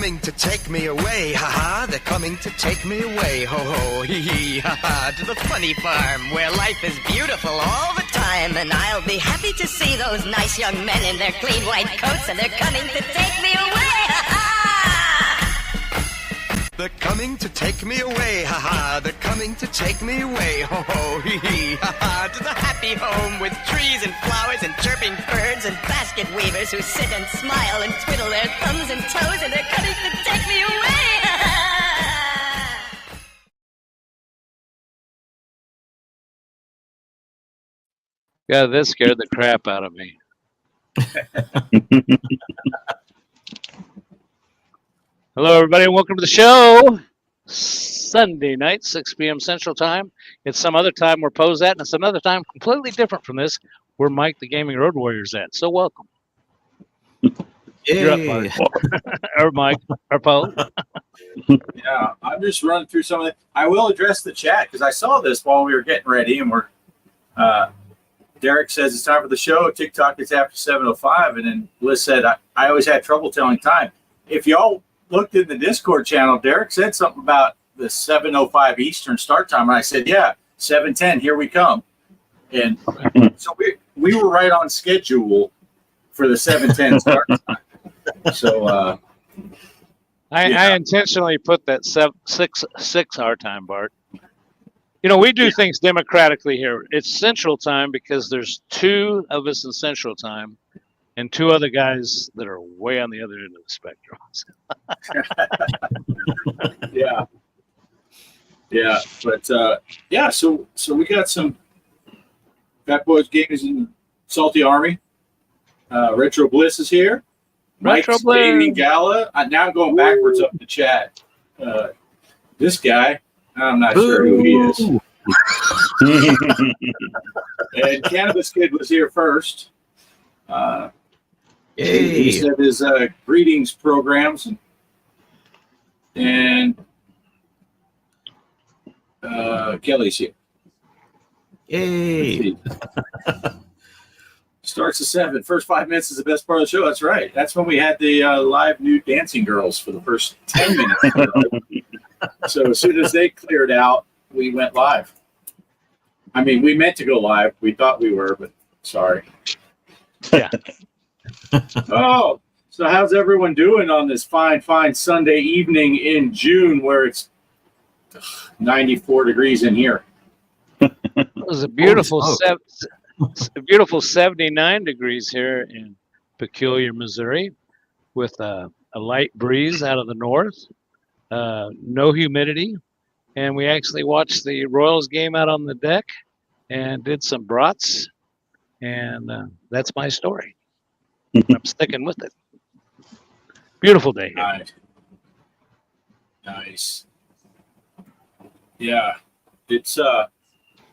coming to take me away, ha-ha. They're coming to take me away, ho-ho, hee-hee, ha-ha. To the funny farm where life is beautiful all the time. And I'll be happy to see those nice young men in their clean white coats. And they're coming to take me away, ha-ha. They're coming to take me away, ha-ha. They're coming to take me away, ho-ho, hee-hee, ha-ha. To the happy home with trees and flowers and chirping birds and basket weavers who sit and smile and twiddle their thumbs and toes. And they're coming to take me away, ha-ha. Yeah, this scared the crap out of me. Hello, everybody, and welcome to the show. Sunday night, 6 p.m. Central Time. It's some other time where Poe's at, and it's another time completely different from this, where Mike, the Gaming Road Warrior's at. So welcome. You're up, Mark. Or Mike, or Poe. Yeah, I'm just running through some of it. I will address the chat because I saw this while we were getting ready, and Derek says it's time for the show. TikTok is after 7:05, and then Liz said I always had trouble telling time. If y'all looked in the Discord channel, Derek said something about the 7:05 Eastern start time, and I said, yeah, 7:10, here we come. And so we were right on schedule for the 7:10 start time. So I intentionally put that 6 our time, Bart. You know, we do things democratically here. It's Central Time because there's 2 of us in Central Time and 2 other guys that are way on the other end of the spectrum. Yeah. But so we got some Fat Boys Gamers in Salty Army. Retro Bliss is here. Mike's Gaming Gala. Now going backwards up the chat. This guy, I'm not sure who he is. And Cannabis Kid was here first. He said his greetings programs and Kelly's here. Yay! Starts at 7. First 5 minutes is the best part of the show. That's right. That's when we had the live nude dancing girls for the first 10 minutes. So as soon as they cleared out, we went live. I mean, we meant to go live. We thought we were, but sorry. Yeah. Oh, so how's everyone doing on this fine Sunday evening in June where it's 94 degrees in here? It was a beautiful, beautiful 79 degrees here in Peculiar, Missouri, with a light breeze out of the north, no humidity, and we actually watched the Royals game out on the deck and did some brats, and that's my story. I'm sticking with it. Beautiful day here. Nice. Yeah, it's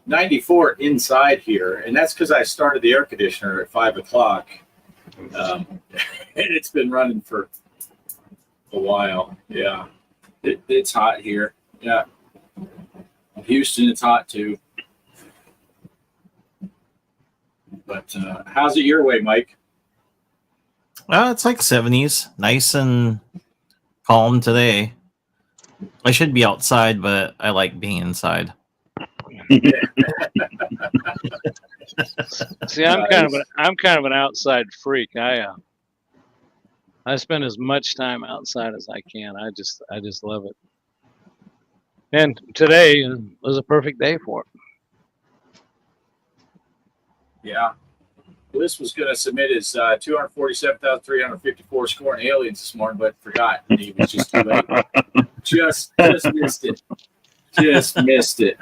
94 inside here, and that's because I started the air conditioner at 5 o'clock, and it's been running for a while. Yeah, it's hot here. Yeah, Houston, it's hot too. But how's it your way, Mike? It's like 70s, nice and calm today. I should be outside, but I like being inside. See, I'm kind of an outside freak. I spend as much time outside as I can. I just love it. And today was a perfect day for it. Yeah. Bliss was going to submit his 247,354 score in aliens this morning, but forgot. He was just too late. Just missed it. Just missed it.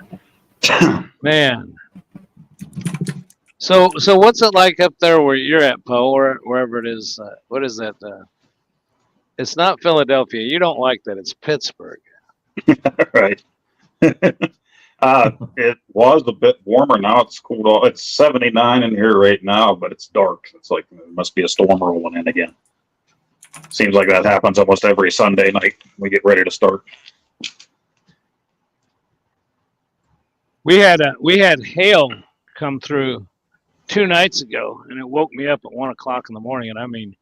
Man. So what's it like up there where you're at, Poe, or wherever it is? What is that? It's not Philadelphia. You don't like that. It's Pittsburgh. Right. It was a bit warmer. Now it's cooled off. It's 79 in here right now, but it's dark. It's like there must be a storm rolling in again. Seems like that happens almost every Sunday night. We get ready to start. We had hail come through 2 nights ago, and it woke me up at 1 o'clock in the morning. And I mean,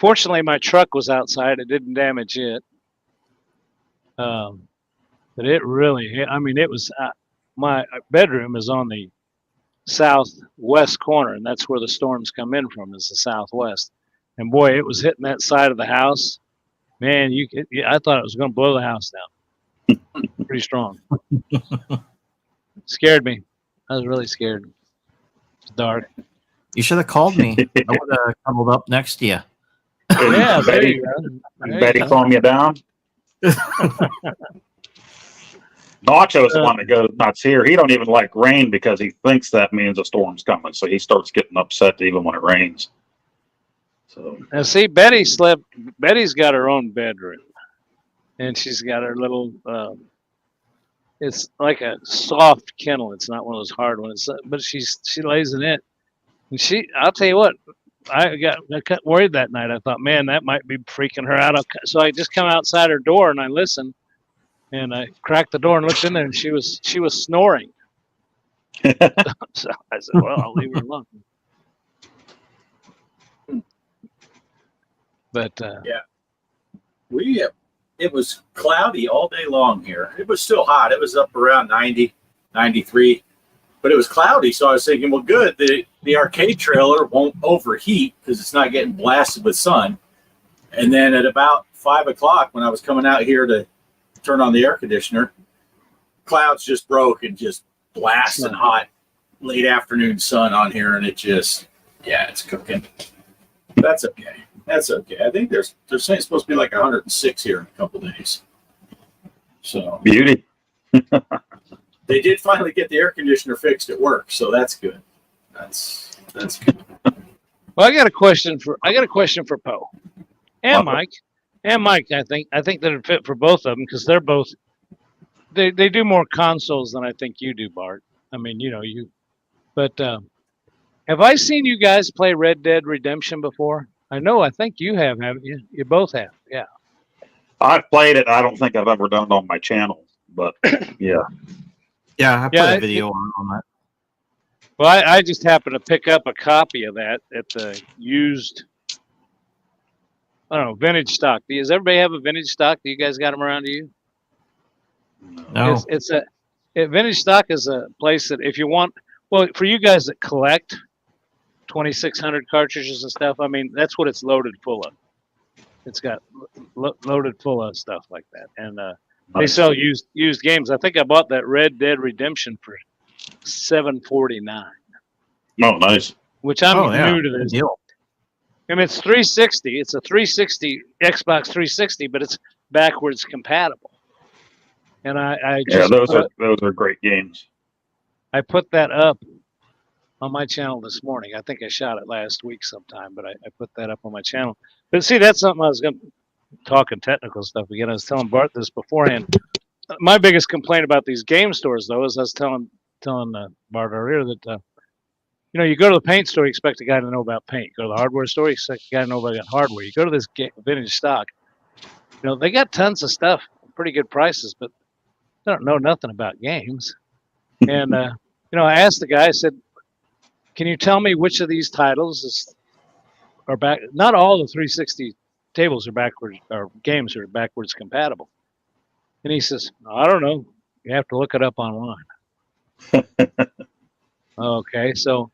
Fortunately, my truck was outside. It didn't damage it. But it really hit. I mean, it was my bedroom is on the southwest corner, and that's where the storms come in from, is the southwest. And boy, it was hitting that side of the house. Man, I thought it was going to blow the house down. Pretty strong. Scared me. I was really scared. It's dark. You should have called me. I would have cuddled up next to you. Yeah, Betty, Betty calm you down. Nacho's the one that goes nuts here. He don't even like rain because he thinks that means a storm's coming. So he starts getting upset even when it rains. So now see, Betty's got her own bedroom, and she's got her little. It's like a soft kennel. It's not one of those hard ones, but she lays in it, and I'll tell you what. I got worried that night. I thought, man, that might be freaking her out. So I just come outside her door and I listened, and I cracked the door and looked in there, and she was snoring. So I said, well, I'll leave her alone. But it was cloudy all day long here. It was still hot. It was up around 90, 93. But it was cloudy, so I was thinking, well, good. The arcade trailer won't overheat because it's not getting blasted with sun. And then at about 5 o'clock, when I was coming out here to turn on the air conditioner, clouds just broke and just blasting hot late afternoon sun on here, and it's cooking. That's okay. That's okay. I think they're saying it's supposed to be like 106 here in a couple days. So beauty. They did finally get the air conditioner fixed at work, so that's good. That's good. Well, I got a question for Poe and Mike. And Mike, I think that it fit for both of them because they're both they do more consoles than I think you do, Bart. I mean, but have I seen you guys play Red Dead Redemption before? I think you have, haven't you? You both have, yeah. I've played it. I don't think I've ever done it on my channel, but yeah. Yeah, I put a video on that. Well, I just happened to pick up a copy of that at the used, I don't know, vintage stock. Does everybody have a vintage stock? Do you guys got them around you? No. Vintage stock is a place that if you want, well, for you guys that collect 2,600 cartridges and stuff, I mean, that's what it's loaded full of. It's got loaded full of stuff like that. And they sell used games. I think I bought that Red Dead Redemption for $749. Oh, nice. Which I'm new to this. Deal. I mean, it's 360. It's a 360 Xbox 360, but it's backwards compatible. And I just those are great games. I put that up on my channel this morning. I think I shot it last week sometime, but I put that up on my channel. But see, that's something I was going to talking technical stuff again. I was telling Bart this beforehand. My biggest complaint about these game stores, though, is I was telling Bart earlier that you go to the paint store, you expect a guy to know about paint. You go to the hardware store, you expect a guy to know about hardware. You go to this vintage stock, they got tons of stuff, pretty good prices, but they don't know nothing about games. And I asked the guy, I said, "Can you tell me which of these titles are back?" Not all the 360 tables are backwards, or games are backwards compatible. And he says, "I don't know. You have to look it up online." Okay, so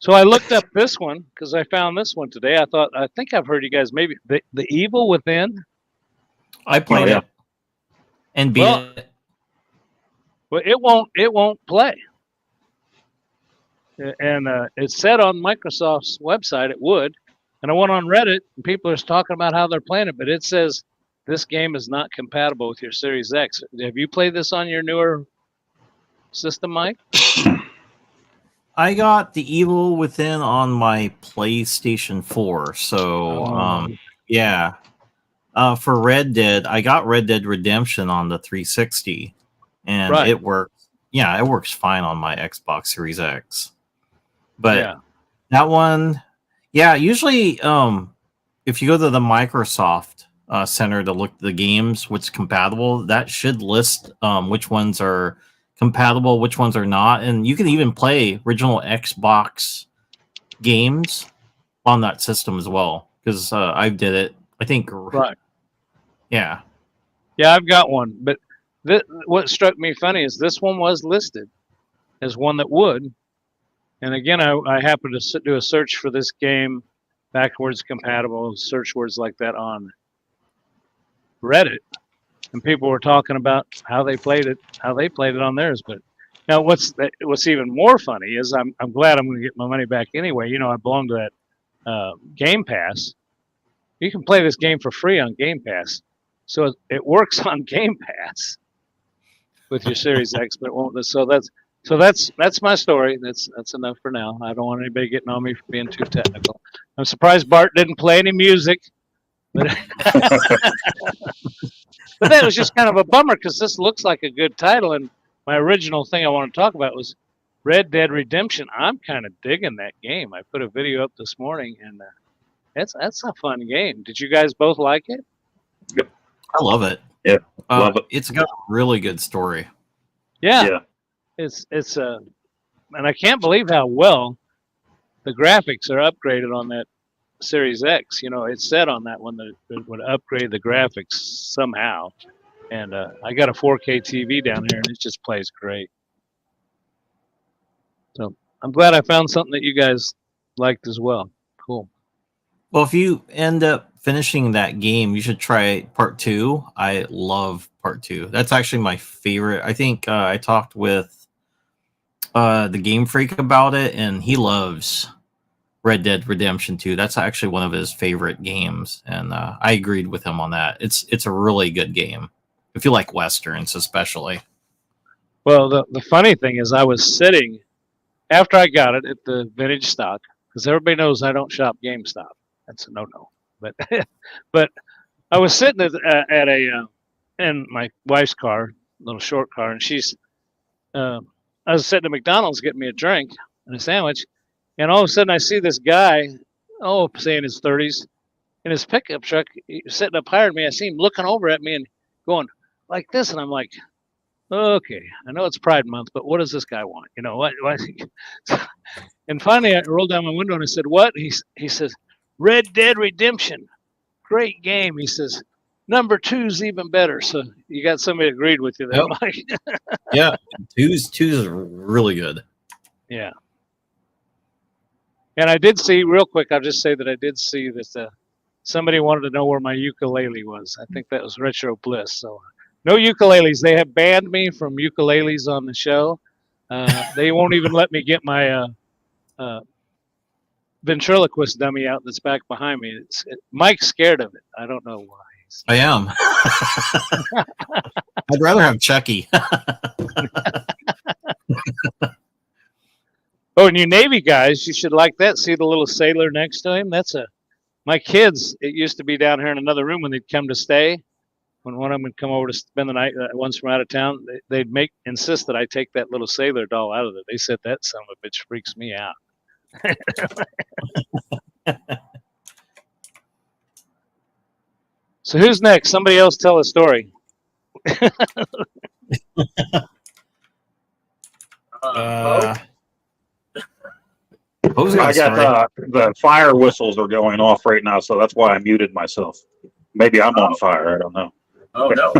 I looked up this one because I found this one today. I think I've heard you guys maybe the Evil Within. I played it and beat it. Well, it won't play. And it said on Microsoft's website it would. And I went on Reddit, and people are talking about how they're playing it, but it says this game is not compatible with your Series X. Have you played this on your newer system, Mike? I got the Evil Within on my PlayStation 4. So, for Red Dead, I got Red Dead Redemption on the 360, and it works. Yeah, it works fine on my Xbox Series X. But that one... Yeah, usually if you go to the Microsoft Center to look at the games, what's compatible, that should list which ones are compatible, which ones are not. And you can even play original Xbox games on that system as well. because I did it. I think. Right. Yeah. Yeah, I've got one. But what struck me funny is this one was listed as one that would. And again, I happened to do a search for this game, backwards compatible, search words like that on Reddit. And people were talking about how they played it on theirs. But now what's even more funny is I'm glad I'm going to get my money back anyway. You know, I belong to that Game Pass. You can play this game for free on Game Pass. So it works on Game Pass with your Series X, but it won't. So that's my story. That's enough for now. I don't want anybody getting on me for being too technical. I'm surprised Bart didn't play any music. But but that was just kind of a bummer because this looks like a good title. And my original thing I want to talk about was Red Dead Redemption. I'm kind of digging that game. I put a video up this morning, and that's a fun game. Did you guys both like it? Yep. I love it. Yeah, love it. It's got a really good story. Yeah. It's and I can't believe how well the graphics are upgraded on that Series X. You know, it said on that one that it would upgrade the graphics somehow. And I got a 4K TV down here, and it just plays great. So I'm glad I found something that you guys liked as well. Cool. Well, if you end up finishing that game, you should try part 2. I love part 2. That's actually my favorite. I think I talked with the Game Freak about it, and he loves Red Dead Redemption 2. That's actually one of his favorite games, and I agreed with him on that. It's a really good game if you like westerns, especially. Well, the funny thing is, I was sitting after I got it at the vintage stock, because everybody knows I don't shop GameStop. That's a no-no. But I was sitting at in my wife's car, little short car, and I was sitting at McDonald's getting me a drink and a sandwich, and all of a sudden I see this guy, say in his 30s, in his pickup truck, sitting up higher than me. I see him looking over at me and going like this, and I'm like, okay, I know it's Pride Month, but what does this guy want? You know what? And finally, I rolled down my window and I said, "What?" He says, "Red Dead Redemption, great game." He says, "Number 2's even better." So you got somebody agreed with you there, Yep. Mike. Yeah, two's really good. Yeah. And I did see, real quick, I'll just say that I did see that somebody wanted to know where my ukulele was. I think that was Retro Bliss. So no ukuleles. They have banned me from ukuleles on the show. They won't even let me get my ventriloquist dummy out that's back behind me. Mike's scared of it. I don't know why. I am. I'd rather have Chucky. Oh, and you Navy guys, you should like that. See the little sailor next to him? My kids, it used to be down here in another room when they'd come to stay. When one of them would come over to spend the night once from out of town, they'd insist that I take that little sailor doll out of it. They said that son of a bitch freaks me out. So who's next? Somebody else tell a story. I got the fire whistles are going off right now, so that's why I muted myself. Maybe I'm on fire. I don't know. Oh no!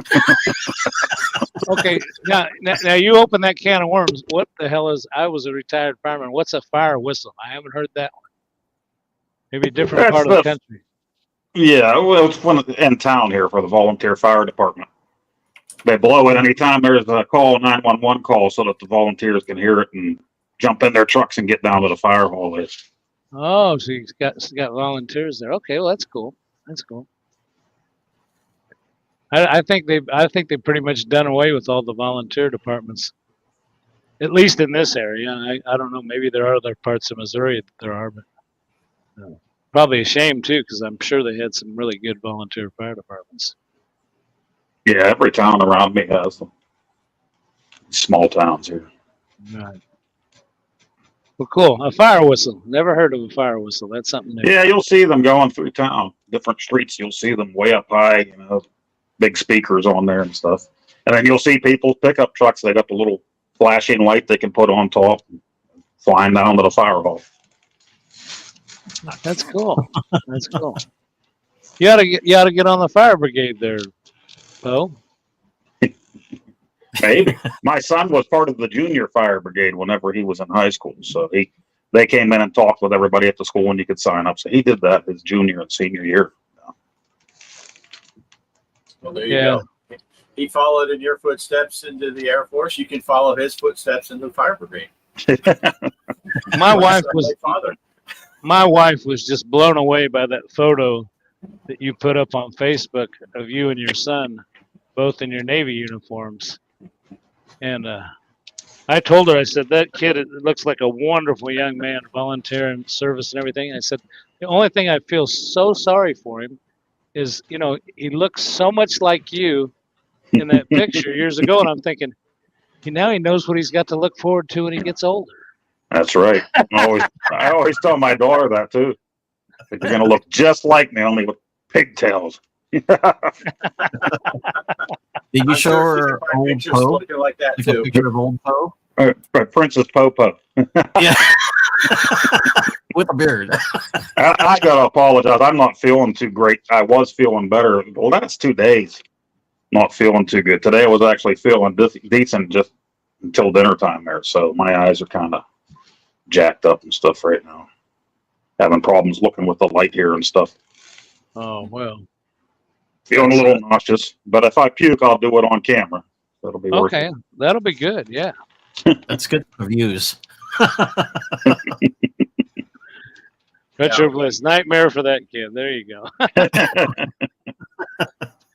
Okay, now you open that can of worms. What the hell is? I was a retired fireman. What's a fire whistle? I haven't heard that one. Maybe a different part of the country. Yeah, well, it's one in town here for the volunteer fire department. They blow it anytime there's a call, 911 call, so that the volunteers can hear it and jump in their trucks and get down to the fire hall. Oh, so you got volunteers there. Okay, well that's cool. That's cool. I think they've pretty much done away with all the volunteer departments, at least in this area. I don't know. Maybe there are other parts of Missouri that there are, but probably a shame too, because I'm sure they had some really good volunteer fire departments. Yeah, every town around me has them. Small towns here. Right. Well, cool. A fire whistle. Never heard of a fire whistle. That's something new. Yeah, you'll see them going through town. Different streets, you'll see them way up high, big speakers on there and stuff. And then you'll see people's pickup trucks. They got the little flashing light they can put on top, flying down to the fire hall. That's cool. That's cool. You ought to get on the fire brigade there, Bo. Maybe. My son was part of the junior fire brigade whenever he was in high school. So they came in and talked with everybody at the school and you could sign up. So he did that his junior and senior year. Well, there you go. He followed in your footsteps into the Air Force. You can follow his footsteps into the fire brigade. My wife was just blown away by that photo that you put up on Facebook of you and your son, both in your Navy uniforms. And I told her, I said, that kid looks like a wonderful young man, volunteer and service and everything. I said, the only thing I feel so sorry for him is, he looks so much like you in that picture years ago. And I'm thinking, now he knows what he's got to look forward to when he gets older. That's right. I always tell my daughter that too. You're going to look just like me, only with pigtails. Did you show her old Poe? Like that too. A picture of old Poe? Princess Popo. Yeah. With a beard. I got to apologize. I'm not feeling too great. I was feeling better. Well, that's 2 days. Not feeling too good. Today I was actually feeling decent just until dinner time there. So my eyes are kind of jacked up and stuff right now. Having problems looking with the light here and stuff. Oh, well. Feeling a little nauseous, but if I puke, I'll do it on camera. That'll be worth it. That'll be good. Yeah, that's good for views. Retro Bliss, nightmare for that kid. There you go.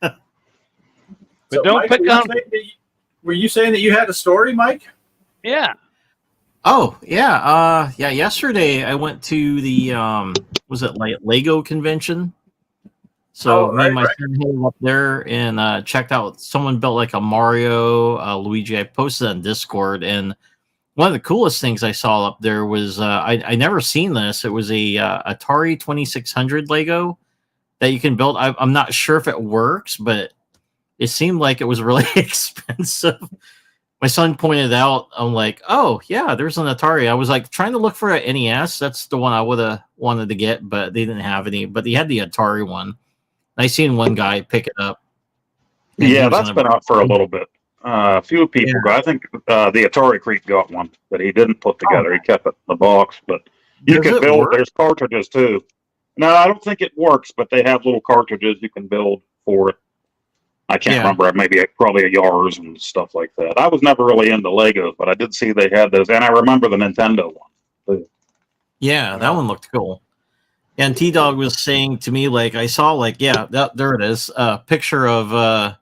But so don't Mike, pick on. Were you saying that you had a story, Mike? Yeah. Oh yeah. Yesterday I went to the was it like Lego convention? So me and my friend headed up there and checked out. Someone built like a Mario, Luigi. I posted on Discord, and one of the coolest things I saw up there was I never seen this. It was a Atari 2600 Lego that you can build. I'm not sure if it works, but it seemed like it was really expensive. My son pointed out. I'm like, oh yeah, there's an Atari. I was like trying to look for an NES. That's the one I would have wanted to get, but they didn't have any. But they had the Atari one. I seen one guy pick it up. Yeah, that's been out for a little bit. A few people got. I think the Atari Creep got one that he didn't put together. He kept it in the box, but you can build. There's cartridges too. No, I don't think it works, but they have little cartridges you can build for it. I can't remember. Probably a Yars and stuff like that. I was never really into Legos, but I did see they had those, and I remember the Nintendo one too. Yeah, that one looked cool. And T-Dog was saying to me, like, I saw, like, there it is, a picture of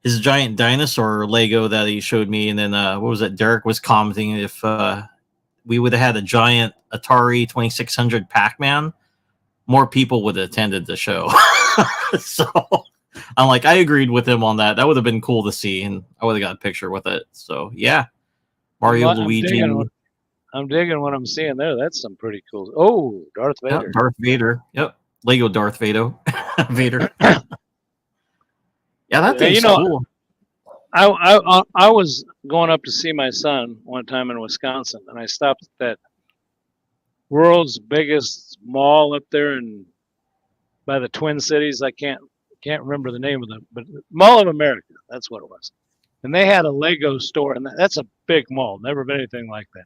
his giant dinosaur Lego that he showed me. And then, what was it? Derek was commenting if we would have had a giant Atari 2600 Pac-Man, more people would have attended the show. So I'm like, I agreed with him on that. That would have been cool to see, and I would have got a picture with it. So, yeah. Mario, Luigi. I'm digging what I'm seeing there. That's some pretty cool. Oh, Darth Vader. Yep, Darth Vader. Yep. Lego Darth Vader. Vader. Yeah, that thing's cool. I was going up to see my son one time in Wisconsin, and I stopped at that world's biggest mall up there by the Twin Cities. I can't remember the name of them, but Mall of America. That's what it was. And they had a Lego store, and that's a big mall. Never been anything like that.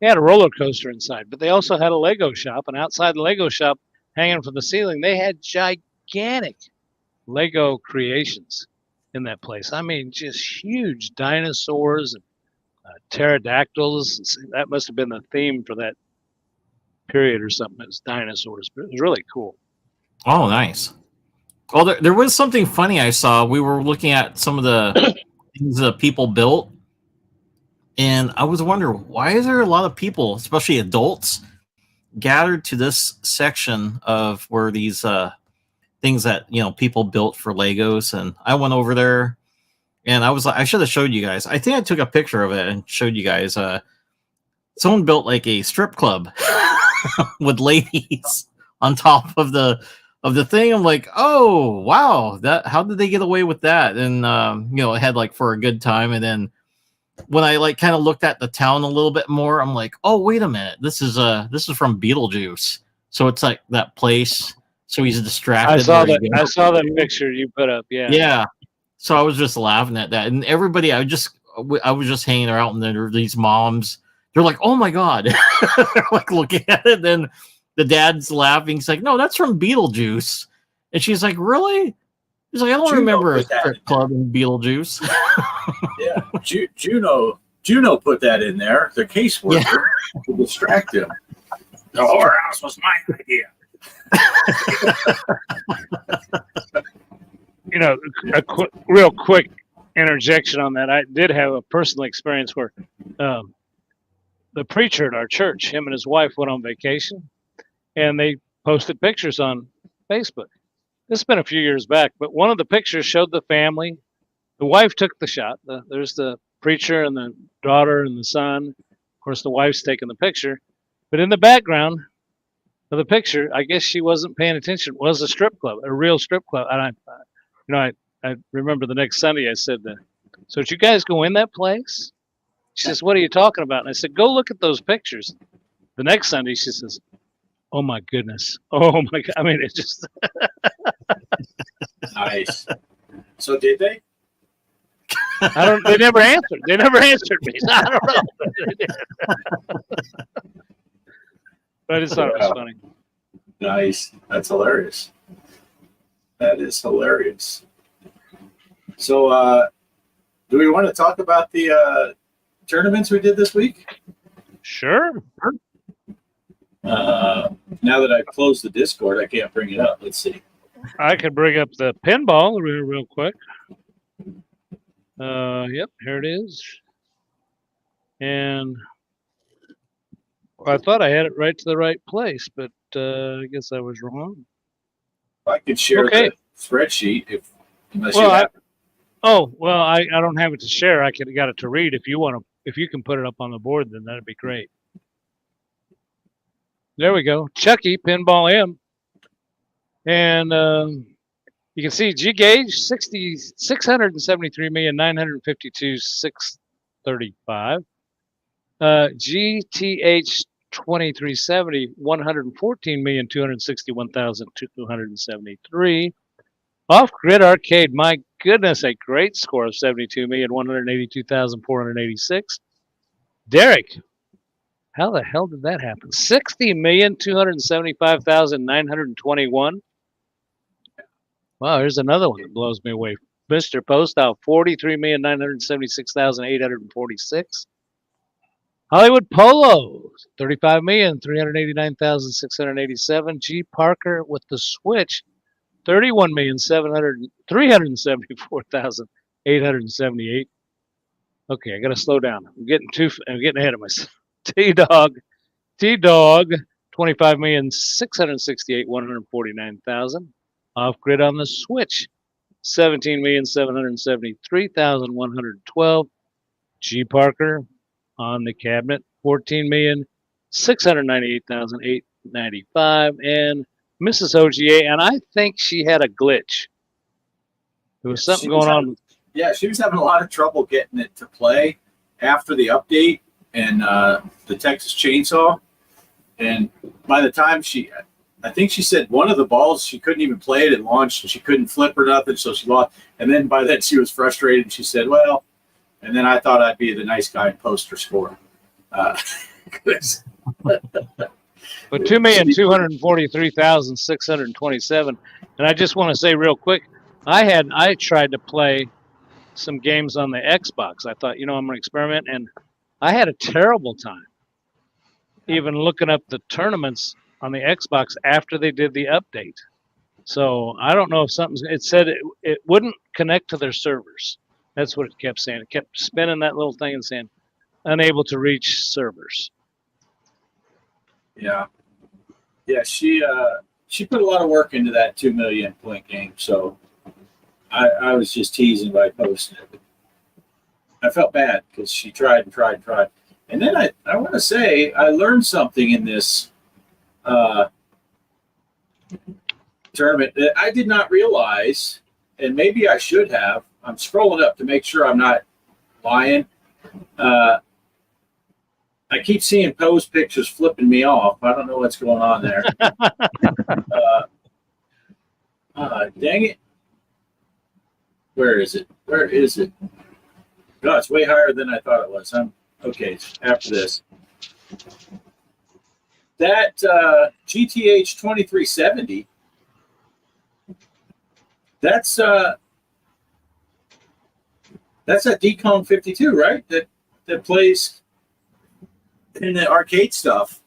They had a roller coaster inside, but they also had a Lego shop. And outside the Lego shop, hanging from the ceiling, they had gigantic Lego creations in that place. I mean, just huge dinosaurs and pterodactyls. That must have been the theme for that period or something. It was dinosaurs, but it was really cool. Oh, nice. Well, there was something funny I saw. We were looking at some of the things that people built. And I was wondering, why is there a lot of people, especially adults, gathered to this section of where these things that, people built for Legos? And I went over there, and I was like, I should have showed you guys. I think I took a picture of it and showed you guys. Someone built like a strip club with ladies on top of the thing. I'm like, oh wow, how did they get away with that? And it had like for a good time, and then when I like kind of looked at the town a little bit more, I'm like, oh, wait a minute. This is from Beetlejuice. So it's like that place So he's distracted. I saw the picture you put up. Yeah. Yeah. So I was just laughing at that, and everybody, I was just hanging out, and there were these moms. They're like, "Oh my god!" They're like looking at it. Then the dad's laughing. He's like, "No, that's from Beetlejuice." And she's like, "Really?" He's like, "I don't remember a strip club in Beetlejuice." Yeah, Juno put that in there. The caseworker to distract him. The whorehouse was my idea. Real quick interjection on that. I did have a personal experience where the preacher at our church, him and his wife went on vacation, and they posted pictures on Facebook. This has been a few years back, but one of the pictures showed the family. The wife took the shot. There's the preacher and the daughter and the son. Of course, the wife's taking the picture. But in the background of the picture, I guess she wasn't paying attention, was a strip club, a real strip club. And I remember the next Sunday I said, "So did you guys go in that place?" She says, "What are you talking about?" And I said, "Go look at those pictures." The next Sunday she says, "Oh my goodness. Oh my God." I mean, it's just Nice. So did they? They never answered. They never answered me. So I don't know. But I just thought it was funny. Nice. That's hilarious. That is hilarious. So, do we want to talk about the tournaments we did this week? Sure. Now that I've closed the Discord, I can't bring it up. Let's see. I could bring up the pinball real quick. Yep, here it is. And I thought I had it right to the right place, but I guess I was wrong. I could share the spreadsheet unless you have it. I don't have it to share. I got it to read. If you can put it up on the board, then that'd be great. There we go. Chucky Pinball M. And you can see G gauge 673,952,635. GTH 2370 114,261,273. Off grid arcade, my goodness, a great score of 72,182,486. Derek, how the hell did that happen? 60,275,921. Wow, here's another one that blows me away. Mr. Postout, 43,976,846. Hollywood Polo, 35,389,687. G.Parker with the switch, 31,374,878. Okay, I got to slow down. I'm getting ahead of myself. T-Dog, 25,668,149,000. Off grid on the switch, 17,773,112. G.Parker on the cabinet, 14,698,895. And Mrs. OGA, and I think she had a glitch. There was something going on. Yeah, she was having a lot of trouble getting it to play after the update and the Texas Chainsaw. And by the time I think she said one of the balls, she couldn't even play it at launch, and she couldn't flip or nothing, so she lost. And then by then she was frustrated, and she said, well, and then I thought I'd be the nice guy and post her score. But 2,243,627. And I just want to say real quick, I tried to play some games on the Xbox. I thought, I'm going to experiment, and I had a terrible time even looking up the tournaments on the Xbox after they did the update. So I don't know if it said it wouldn't connect to their servers. That's what it kept saying. It kept spinning that little thing and saying unable to reach servers. Yeah. Yeah, she put a lot of work into that 2 million point game. So I was just teasing by posting it. I felt bad because she tried and tried and tried. And then I want to say I learned something in this tournament that I did not realize, and maybe I should have. I'm scrolling up to make sure I'm not lying. I keep seeing pose pictures flipping me off. I don't know what's going on there. Dang it. Where is it? Where is it? No, it's way higher than I thought it was. Okay, after this. That GTH 2370, that's that Decon 52, right? That plays in the arcade stuff.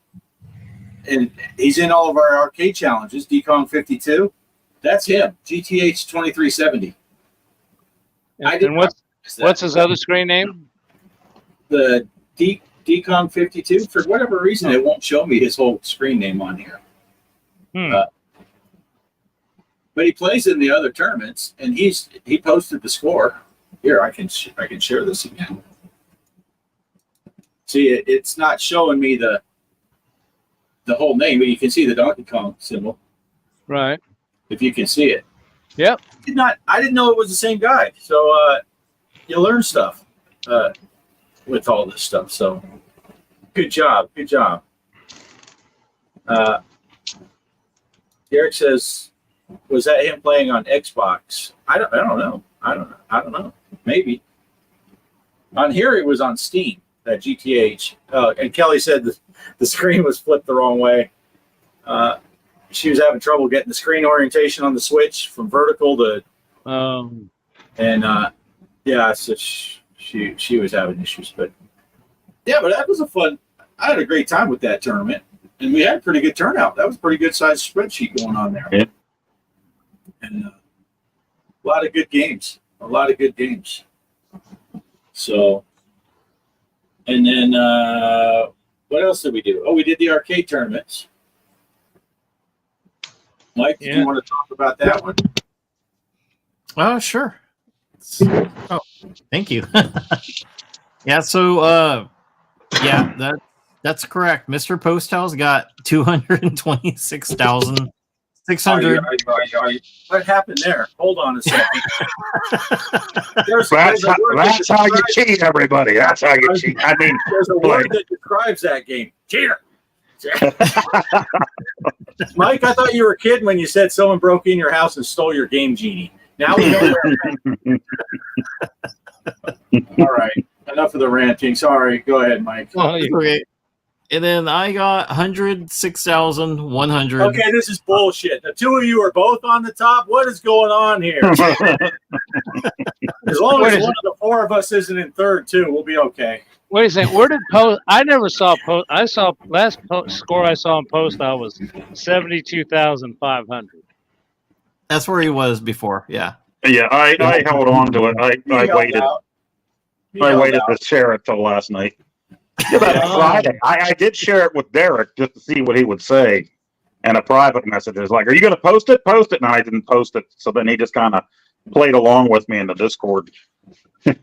And he's in all of our arcade challenges, Decon 52. That's him, GTH 2370. And what's his other screen name? The Decon 52. For whatever reason, it won't show me his whole screen name on here. But he plays in the other tournaments, and he posted the score. Here, I can share this again. See, it's not showing me the whole name, but you can see the Donkey Kong symbol. Right. If you can see it. Yep. I didn't know it was the same guy. So you learn stuff with all this stuff. So good job. Good job. Derek says, was that him playing on Xbox? I don't know. I don't know. Maybe. On here it was on Steam, that GTH. And Kelly said the screen was flipped the wrong way. She was having trouble getting the screen orientation on the Switch from vertical to, yeah, so she was having issues, but yeah, but that was I had a great time with that tournament, and we had a pretty good turnout. That was a pretty good sized spreadsheet going on there, and a lot of good games, So, and then what else did we do? Oh, we did the arcade tournaments. Mike, do you want to talk about that one? Oh, sure. Oh, thank you. Yeah, so that's correct. Mr. Posthouse got 226,600. What happened there? Hold on a second. That's how you cheat, everybody. That's how you cheat. I mean, there's a word that describes that game. Cheater. Mike, I thought you were kidding when you said someone broke in your house and stole your Game Genie. Now we know where. All right, enough of the ranting. Sorry, go ahead, Mike. Okay. And then I got 106,100. Okay, this is bullshit. The two of you are both on the top. What is going on here? As long as one of the four of us isn't in third, too, we'll be okay. Wait a second. Where did Post? I never saw Post. I saw score I saw in Post. I was 72,500. That's where he was before. Yeah. Yeah, I held on to it. I waited. I waited to share it till last night. Friday. I did share it with Derek just to see what he would say. And a private message is like, "Are you going to post it? Post it." And I didn't post it. So then he just kind of played along with me in the Discord. I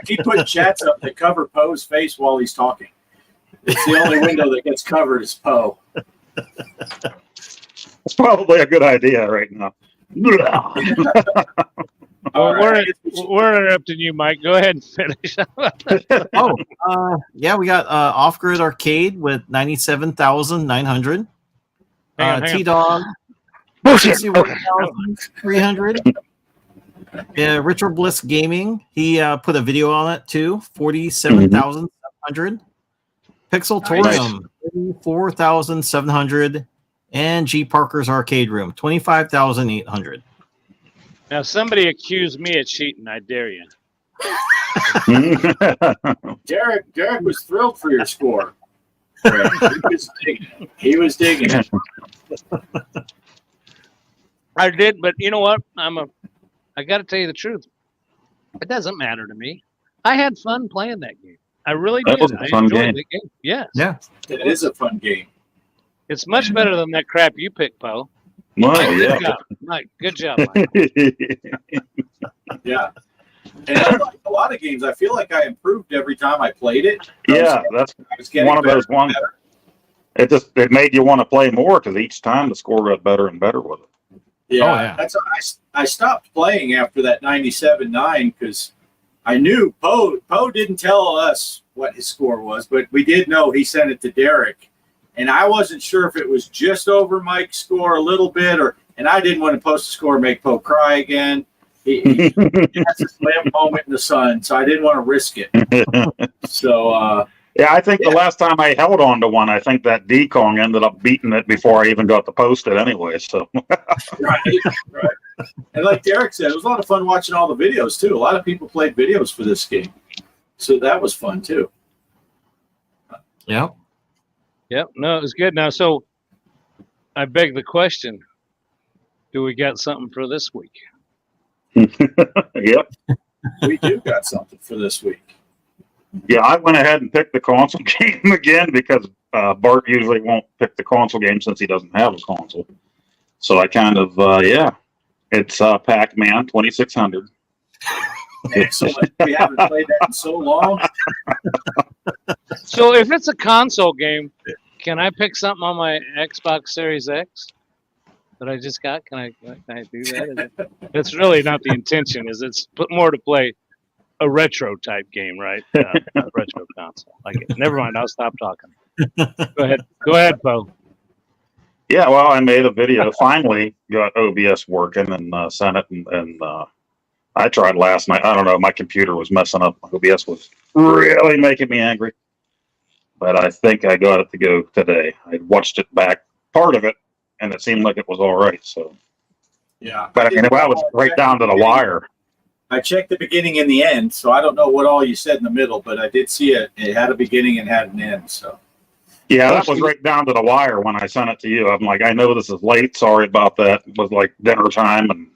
keep putting chats up that cover Poe's face while he's talking. It's the only window that gets covered is Poe. It's probably a good idea right now. We're interrupting you, Mike. Go ahead and finish. We got Off Grid Arcade with 97,900. T-Dog 61,300. Yeah, Richard Bliss Gaming. He put a video on it too. 47,700. Pixeltorium 34,700. And G.Parkers Arcade Room 25,800. Now, somebody accused me of cheating. I dare you. Derek was thrilled for your score. He was digging it. I did, but you know what? I got to tell you the truth. It doesn't matter to me. I had fun playing that game. I really did. That was a fun game. The game. Yes. Yeah. It is a fun game. It's much better than that crap you picked, Poe. Well, yeah. Good job, Mike. Yeah. And I like a lot of games. I feel like I improved every time I played it. Yeah, that's one of those ones. It made you want to play more because each time the score got better and better with it. Yeah, that's I stopped playing after that 97-9 because I knew Poe didn't tell us what his score was, but we did know he sent it to Derek, and I wasn't sure if it was just over Mike's score a little bit, and I didn't want to post a score and make Poe cry again. He has this lamp moment in the sun, so I didn't want to risk it. So, yeah, I think the last time I held on to one, I think that D-Kong ended up beating it before I even got to post it anyway. So, right. And like Derek said, it was a lot of fun watching all the videos too. A lot of people played videos for this game, so that was fun too. Yep. No, it was good. Now, so I beg the question: do we got something for this week? Yep. We do got something for this week. Yeah, I went ahead and picked the console game again because Bart usually won't pick the console game since he doesn't have a console. So I kind of, it's Pac-Man 2600. Excellent. We haven't played that in so long. So if it's a console game, can I pick something on my Xbox Series X that I just got? Can I do that? That's really not the intention. It's more to play a retro type game, right? Not a retro console. Never mind. I'll stop talking. Go ahead, Poe. Yeah, well, I made a video. Finally got OBS working and sent it, and I tried last night. I don't know. My computer was messing up. OBS was really making me angry, but I think I got it to go today. I watched it back, part of it, and it seemed like it was all right. So, yeah, but I mean, I was right down to the wire. I checked the beginning and the end, so I don't know what all you said in the middle, but I did see it. It had a beginning and had an end. So, yeah, that was right down to the wire when I sent it to you. I'm like, I know this is late. Sorry about that. It was like dinner time, and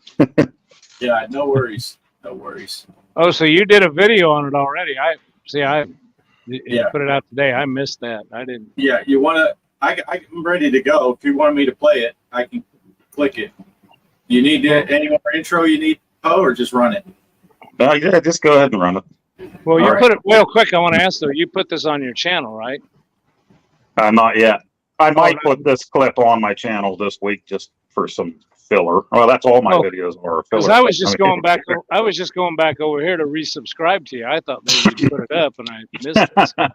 yeah, no worries, no worries. Oh, so you did a video on it already? You put it out today. I missed that. I didn't. Yeah, you want to? I'm ready to go. If you want me to play it, I can click it. You need any more intro? You need Poe, or just run it? Yeah, just go ahead and run it. Well, you put it real quick. I want to ask though. You put this on your channel, right? Not yet. I might put this clip on my channel this week just for some filler. Well, that's all my videos are. Because I was just going back. I was just going back over here to resubscribe to you. I thought maybe you put it up, and I missed it.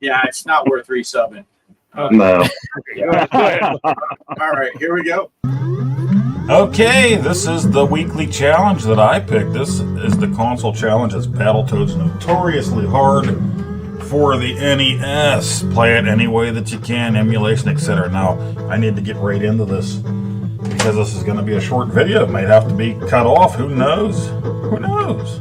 Yeah, it's not worth resubbing. No. All right, here we go. Okay, this is the weekly challenge that I picked. This is the console challenge. It's Battletoads Notoriously Hard for the NES. Play it any way that you can, emulation, etc. Now, I need to get right into this because this is going to be a short video. It might have to be cut off. Who knows? Who knows?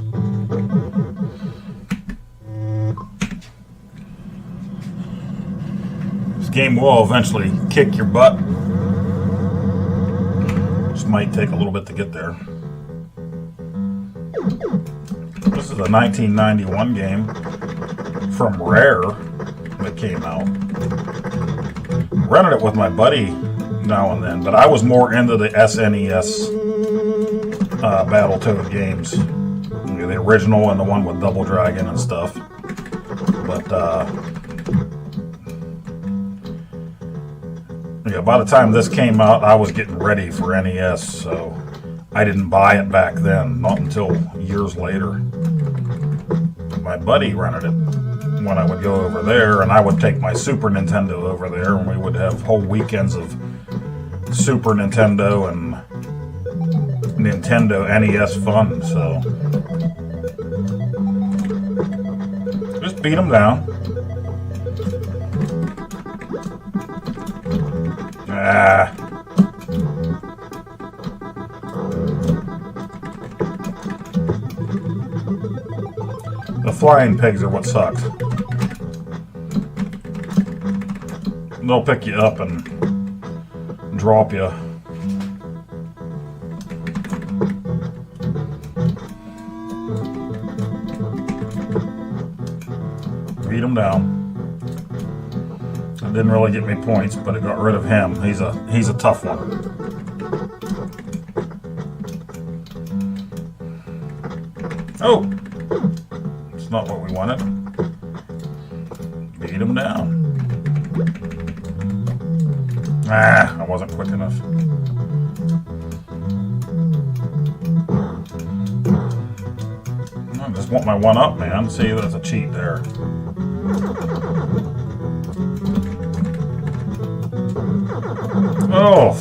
This game will eventually kick your butt. Might take a little bit to get there. This is a 1991 game from Rare that came out. Rented it with my buddy now and then, but I was more into the SNES Battletoad games. The original and the one with Double Dragon and stuff. But yeah, by the time this came out, I was getting ready for NES, so I didn't buy it back then, not until years later. My buddy rented it when I would go over there, and I would take my Super Nintendo over there, and we would have whole weekends of Super Nintendo and Nintendo NES fun, so just beat them down. The flying pigs are what sucks. They'll pick you up and drop you. Beat him down. It didn't really get me points, but it got rid of him. He's a tough one. Oh! It's not what we wanted. Beat him down. I wasn't quick enough. I just want my one up, man. See, that's a cheat there. Oh.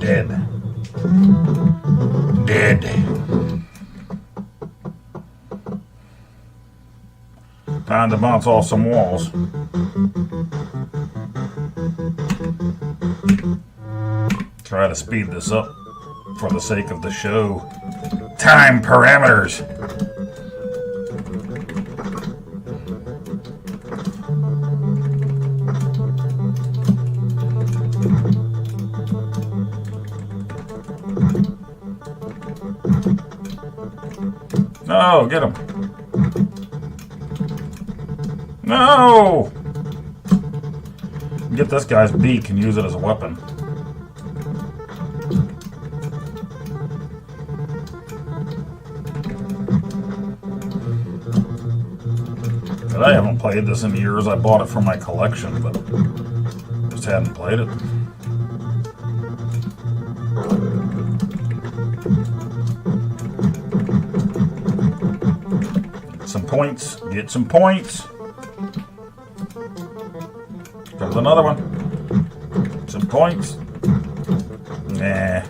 Dead. Dead. Time to bounce off some walls. Try to speed this up for the sake of the show. Time parameters. No, get him. No! Get this guy's beak and use it as a weapon. But I haven't played this in years. I bought it for my collection, but just hadn't played it. Some points. Get some points. There's another one. Some points. Nah.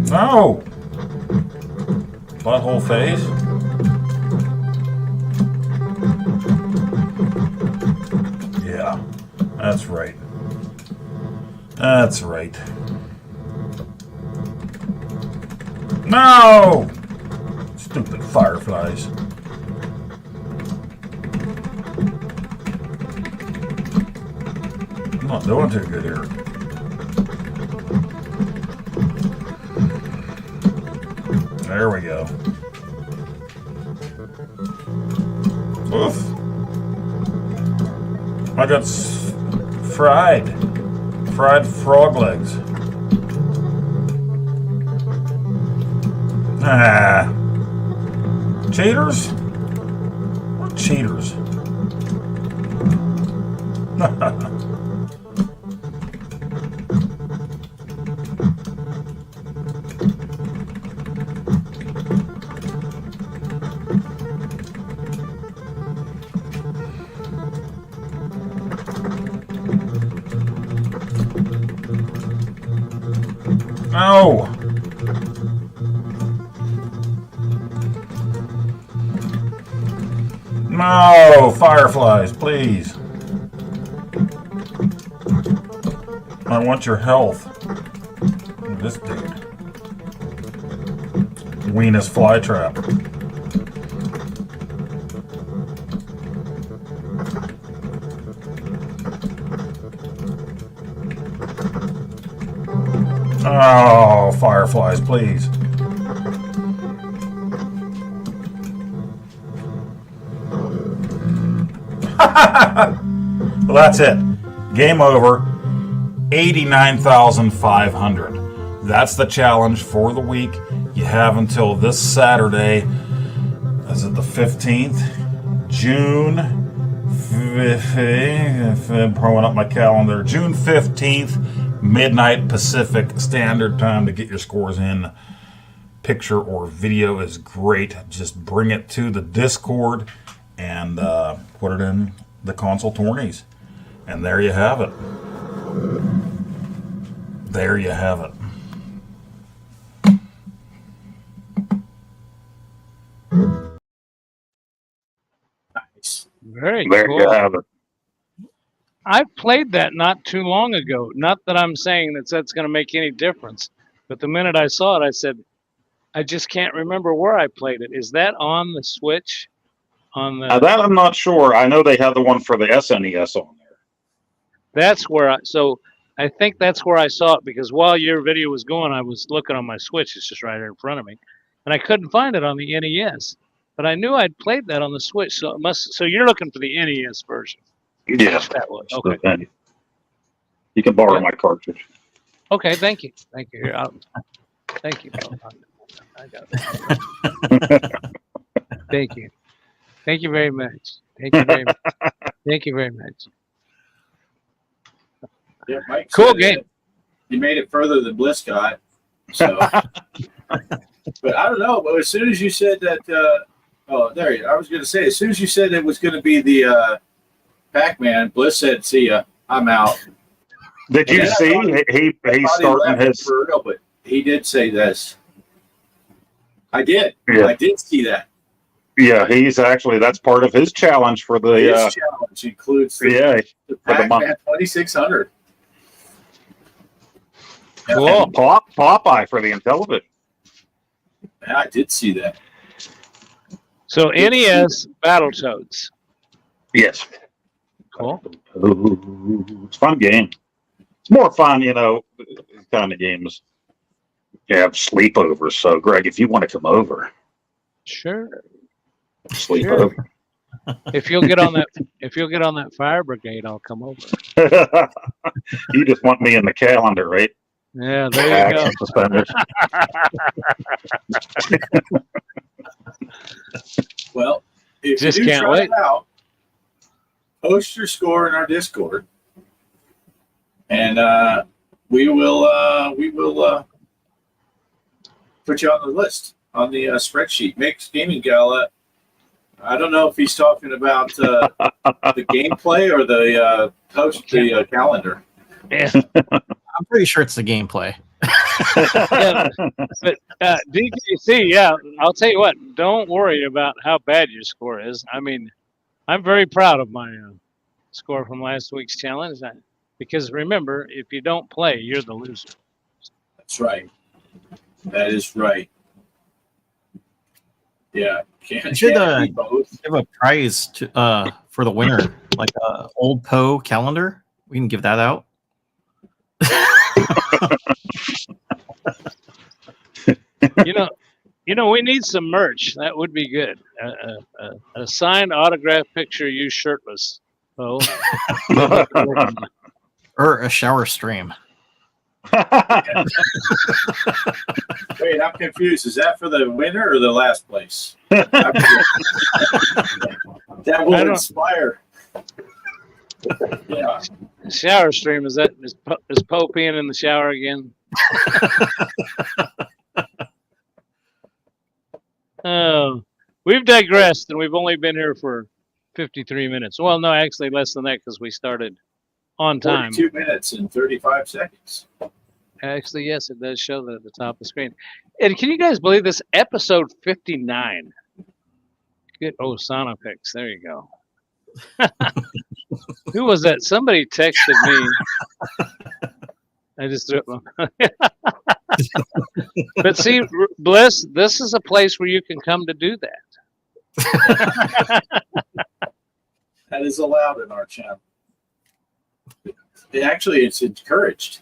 No! Butthole phase. Yeah, that's right. That's right. No! Stupid fireflies. I'm not doing too good here. There we go. Oof. I got fried frog legs. Ah. Cheaters? What cheaters? No! No! Fireflies, please. I want your health. This dude. Weenus flytrap. Oh, fireflies, please. Well, that's it. Game over. 89,500. That's the challenge for the week. You have until this Saturday. Is it the 15th? June 15th. I'm throwing up my calendar. June 15th. Midnight Pacific Standard Time to get your scores in. Picture or video is great. Just bring it to the Discord and put it in the console tourneys. And there you have it. There you have it. Nice. Very There cool. you have it. I played that not too long ago. Not that I'm saying that's going to make any difference, but the minute I saw it, I said, I just can't remember where I played it. Is that on the Switch? On the That I'm not sure. I know they have the one for the SNES on there. That's where I think that's where I saw it, because while your video was going, I was looking on my Switch. It's just right here in front of me, and I couldn't find it on the NES. But I knew I'd played that on the Switch, so it must. So you're looking for the NES version? Yeah. That was okay. You can borrow my cartridge. Okay, thank you. Thank you. Thank you. I got it. Thank you. Thank you very much. Thank you very much. Thank you very much. Yeah, Mike Cool said game. You made it further than Bliss got. So, but I don't know. But as soon as you said that, I was going to say, as soon as you said it was going to be the Pac-Man, Bliss said, "See ya, I'm out." Did you see? He's starting his. For real, but he did say this. I did. Yeah. I did see that. Yeah, he's actually, that's part of his challenge for the. His challenge includes the Pac-Man 2600. Cool. Popeye for the Intellivision. Yeah, I did see that. E So NES Battletoads. Yes. Cool. It's a fun game. It's more fun, kind of games. You have sleepovers. So, Greg, if you want to come over, Sure. sleep Sure. over. If you'll get on that fire brigade, I'll come over. You just want me in the calendar, right? Yeah, there you go. Suspenders. Well, if Just you do can't try wait. it out, post your score in our Discord, and we will put you on the list on the spreadsheet. Mixed Gaming Gala. I don't know if he's talking about the gameplay or the calendar. Yeah. I'm pretty sure it's the gameplay. Yeah. But DKC, yeah, I'll tell you what. Don't worry about how bad your score is. I mean, I'm very proud of my score from last week's challenge. Because remember, if you don't play, you're the loser. That's right. That is right. Yeah. You should give a prize to for the winner, like a old Poe calendar. We can give that out. We need some merch. That would be good. A signed autograph picture, you shirtless. Oh. Or a shower stream. Wait, I'm confused. Is that for the winner or the last place? That will inspire. Yeah. Shower stream, is Poe peeing in the shower again? Oh, we've digressed, and we've only been here for 53 minutes. Well, no, actually less than that because we started on time. 42 minutes and 35 seconds. Actually, yes, it does show that at the top of the screen. And can you guys believe this? Episode 59. Good. Oh, Sonopics. There you go. Who was that? Somebody texted me. I just threw it. But see, Bliss, this is a place where you can come to do that. That is allowed in our channel. Actually, it's encouraged.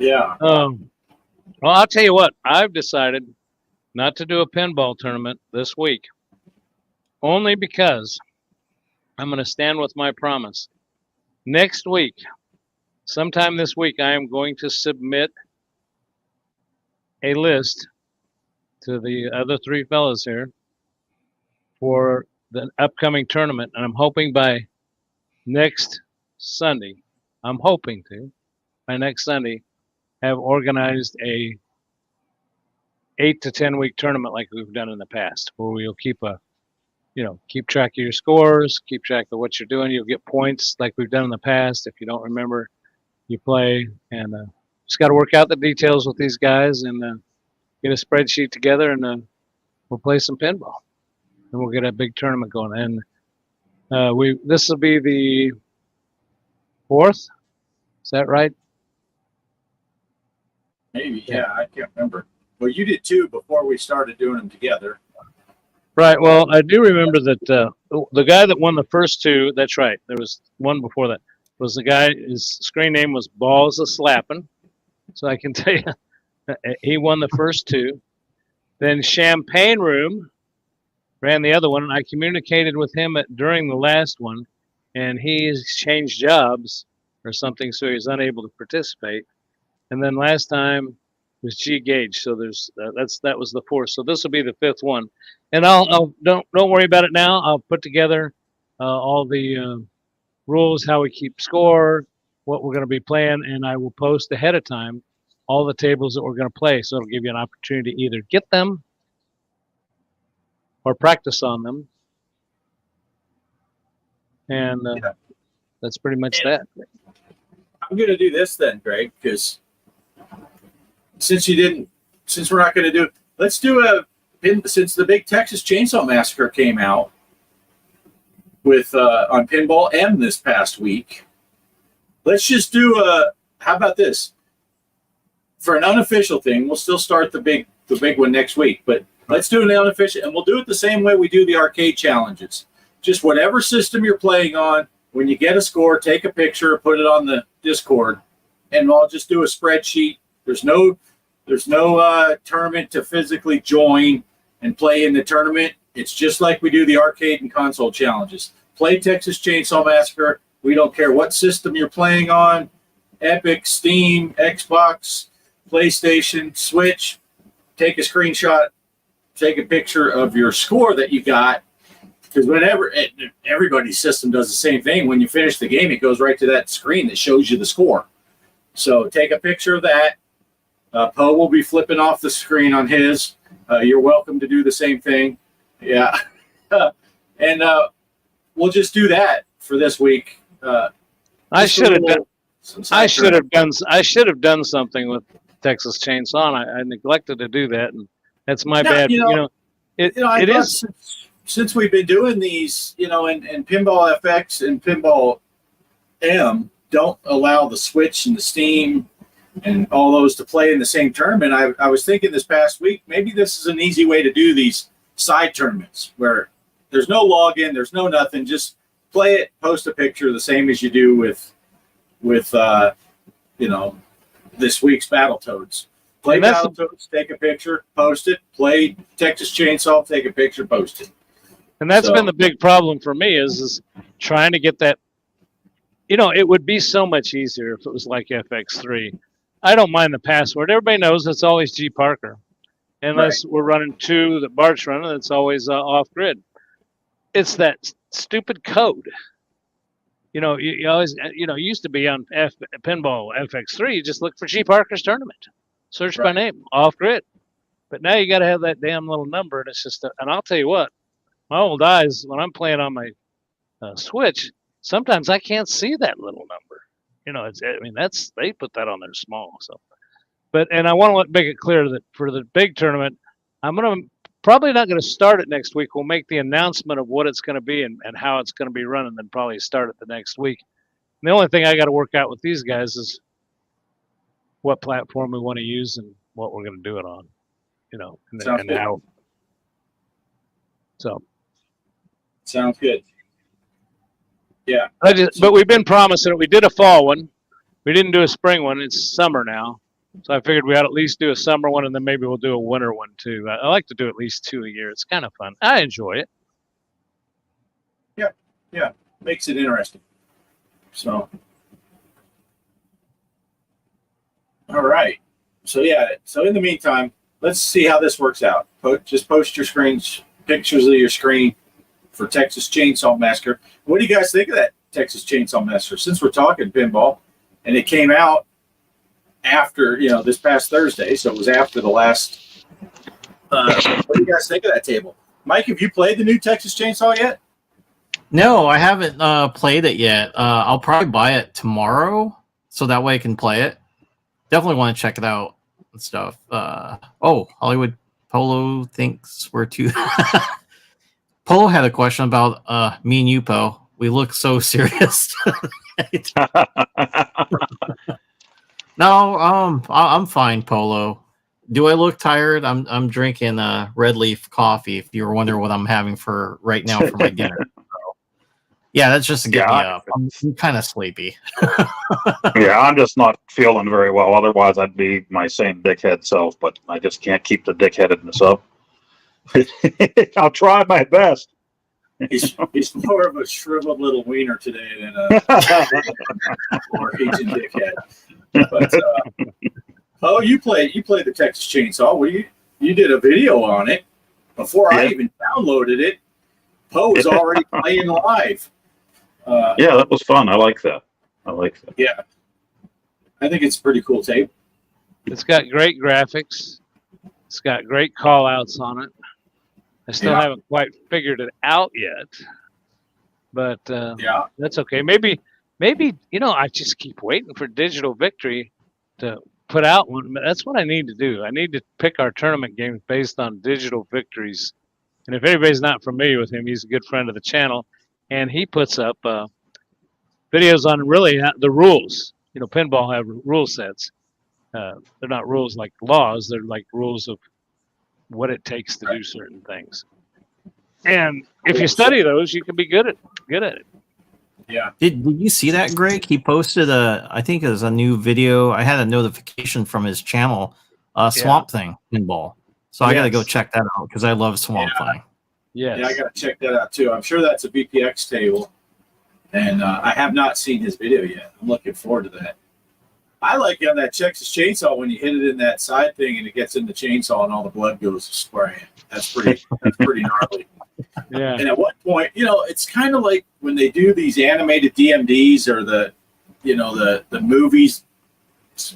Yeah. Well, I'll tell you what. I've decided not to do a pinball tournament this week, only because I'm going to stand with my promise. Next week, sometime this week, I am going to submit a list to the other three fellas here for the upcoming tournament, and I'm hoping by next Sunday, by next Sunday, have organized a 8 to 10 week tournament like we've done in the past, where we'll keep track of your scores, keep track of what you're doing. You'll get points like we've done in the past. If you don't remember, you play, and just got to work out the details with these guys and get a spreadsheet together, and we'll play some pinball, and we'll get a big tournament going. And this will be the 4th. Is that right? Maybe. Yeah, I can't remember. Well, you did 2 before we started doing them together. Right. Well, I do remember that the guy that won the first 2, that's right. There was one before that. Was the guy, his screen name was Balls a Slappin'. So I can tell you, he won the first 2. Then Champagne Room ran the other one. And I communicated with him during the last one, and he's changed jobs or something, so he's unable to participate. And then last time was G Gage. So that was the 4th. So this will be the 5th one. And I'll don't worry about it now. I'll put together all the rules, how we keep score, what we're going to be playing, and I will post ahead of time all the tables that we're going to play. So it'll give you an opportunity to either get them or practice on them. And that's pretty much that. I'm going to do this then, Greg, because since we're not going to do, let's do since the big Texas Chainsaw Massacre came out with on Pinball M this past week, let's just do how about this? For an unofficial thing, we'll still start the big one next week, but let's do an unofficial, and we'll do it the same way we do the arcade challenges. Just whatever system you're playing on, when you get a score, take a picture, put it on the Discord, and I'll just do a spreadsheet. There's no tournament to physically join and play in the tournament. It's just like we do the arcade and console challenges. Play Texas Chainsaw Massacre. We don't care what system you're playing on, Epic, Steam, Xbox, PlayStation, Switch. Take a screenshot, take a picture of your score that you got, because everybody's system does the same thing. When you finish the game, it goes right to that screen that shows you the score. So take a picture of that. Poe will be flipping off the screen on his. You're welcome to do the same thing. Yeah. And we'll just do that for this week. I should have done something with Texas Chainsaw. And I neglected to do that, and that's my bad. It is since we've been doing these, and Pinball FX and Pinball M don't allow the Switch and the Steam and all those to play in the same tournament. I was thinking this past week, maybe this is an easy way to do these side tournaments where there's no login, there's no nothing, just play it, post a picture, the same as you do with this week's Battletoads. Play Battletoads, take a picture, post it. Play Texas Chainsaw, take a picture, post it. And that's been the big problem for me is trying to get that. It would be so much easier if it was like FX3. I don't mind the password. Everybody knows it's always G.Parker. Unless we're running 2 that Bart's running, it's always off-grid. It's that stupid code. You always, used to be on Pinball FX3, you just look for G.Parker's tournament. Search by name, off-grid. But now you got to have that damn little number, and it's just, and I'll tell you what, my old eyes, when I'm playing on my Switch, sometimes I can't see that little number. They put that on there small. So, and I want to make it clear that for the big tournament, I'm probably not going to start it next week. We'll make the announcement of what it's going to be and how it's going to be run, and then probably start it the next week. And the only thing I got to work out with these guys is what platform we want to use and what we're going to do it on, and how. So. Sounds good. Yeah. But we've been promising it. We did a fall one. We didn't do a spring one. It's summer now. So I figured we ought to at least do a summer one, and then maybe we'll do a winter one too. I like to do at least 2 a year. It's kind of fun. I enjoy it. Yeah. Makes it interesting. So. All right. So in the meantime, let's see how this works out. Just post your pictures of your screen for Texas Chainsaw Massacre. What do you guys think of that Texas Chainsaw Massacre? Since we're talking pinball, and it came out after, this past Thursday, so it was after the last. What do you guys think of that table? Mike, have you played the new Texas Chainsaw yet? No, I haven't played it yet. I'll probably buy it tomorrow, so that way I can play it. Definitely want to check it out and stuff. Hollywood Polo thinks we're too... Polo had a question about me and you, Po. We look so serious. No, I'm fine, Polo. Do I look tired? I'm drinking Red Leaf coffee. If you were wondering what I'm having for right now for my dinner. So, yeah, that's just to get me up. I'm kind of sleepy. Yeah, I'm just not feeling very well. Otherwise, I'd be my same dickhead self. But I just can't keep the dickheadedness up. I'll try my best. He's more of a shriveled little wiener today than a Norwegian dickhead. But you played the Texas Chainsaw. Well, you did a video on it before I even downloaded it. Poe was already playing live. Yeah, that was fun. I like that. Yeah. I think it's a pretty cool table. It's got great graphics. It's got great call outs on it. I still haven't quite figured it out yet, but that's okay. Maybe, I just keep waiting for Digital Victory to put out one. That's what I need to do. I need to pick our tournament games based on Digital Victories. And if anybody's not familiar with him, he's a good friend of the channel, and he puts up videos on really the rules. Pinball have rule sets. They're not rules like laws. They're like rules of what it takes to do certain things. And if you study those, you can be good at it. Yeah. Did you see that, Greg? He posted I think it was a new video. I had a notification from his channel, Swamp Thing Pinball. So I got to go check that out because I love Swamp Thing. Yes. Yeah, I got to check that out too. I'm sure that's a BPX table. And I have not seen his video yet. I'm looking forward to that. I like on that Texas chainsaw when you hit it in that side thing and it gets in the chainsaw and all the blood goes spraying. That's pretty gnarly. Yeah. And at one point, it's kind of like when they do these animated DMDs or the movies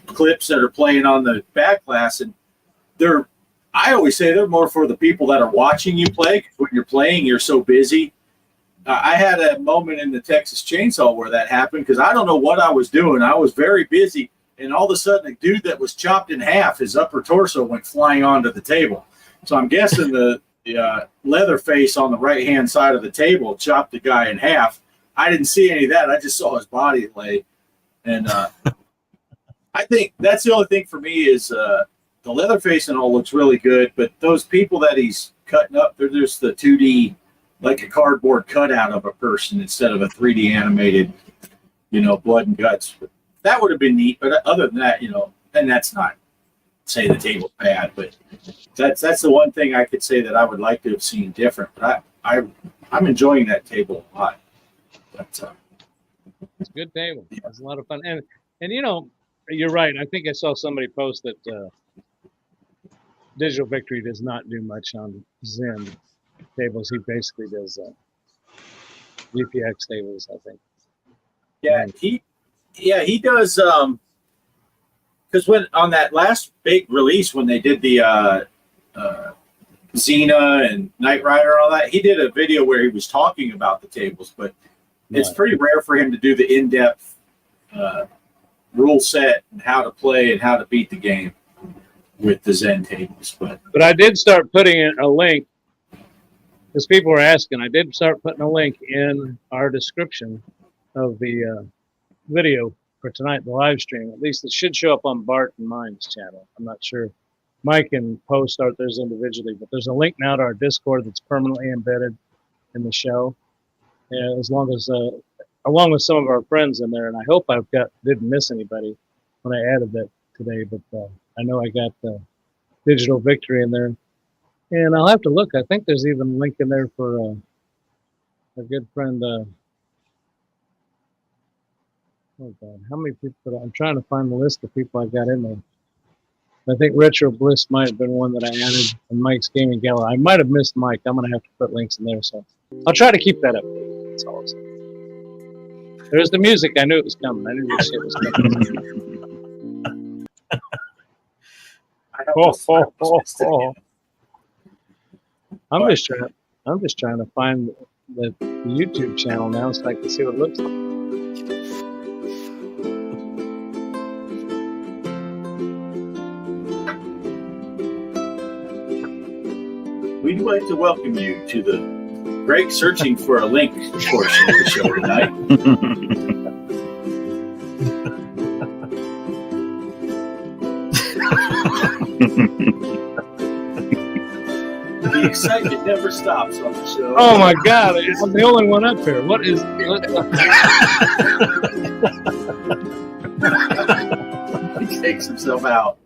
clips that are playing on the back glass, and I always say they're more for the people that are watching you play. 'Cause when you're playing, you're so busy. I had a moment in the Texas Chainsaw where that happened because I don't know what I was doing. I was very busy, and all of a sudden, a dude that was chopped in half, his upper torso went flying onto the table. So I'm guessing the leather face on the right-hand side of the table chopped the guy in half. I didn't see any of that. I just saw his body lay. And I think that's the only thing for me is the leather face and all looks really good, but those people that he's cutting up, they're just the 2D, like a cardboard cutout of a person instead of a 3D animated, blood and guts. But that would have been neat, but other than that, and that's not say the table's bad, but that's the one thing I could say that I would like to have seen different. But I'm enjoying that table a lot. But it's a good table. It's a lot of fun, and you're right. I think I saw somebody post that Digital Victory does not do much on Zen tables. He basically does GPX tables, I think. Yeah, he does. Because when on that last big release, when they did the Xena and Knight Rider and all that, he did a video where he was talking about the tables. But it's pretty rare for him to do the in-depth rule set and how to play and how to beat the game with the Zen tables. But I did start putting in a link, because people were asking. I did start putting a link in our description of the video for tonight, the live stream. At least it should show up on Bart and mine's channel. I'm not sure. Mike and Poe start theirs individually, but there's a link now to our Discord that's permanently embedded in the show, and along with some of our friends in there. And I hope didn't miss anybody when I added that today, but I know I got Digital Victory in there, and I'll have to look. I think there's even a link in there for a good friend. Oh God, how many people? I'm trying to find the list of people I got in there. I think Retro Bliss might have been one that I added, and Mike's Gaming Gala. I might have missed Mike. I'm gonna have to put links in there, so I'll try to keep that up. That's all I'm saying. There's the music. I knew it was coming. I knew this shit was coming. I'm just trying to find the YouTube channel now so I can see what it looks like. We'd like to welcome you to the Greg searching for a link portion of the show tonight. The excitement never stops on the show. Oh my God, I'm the only one up here. What is... He takes himself out.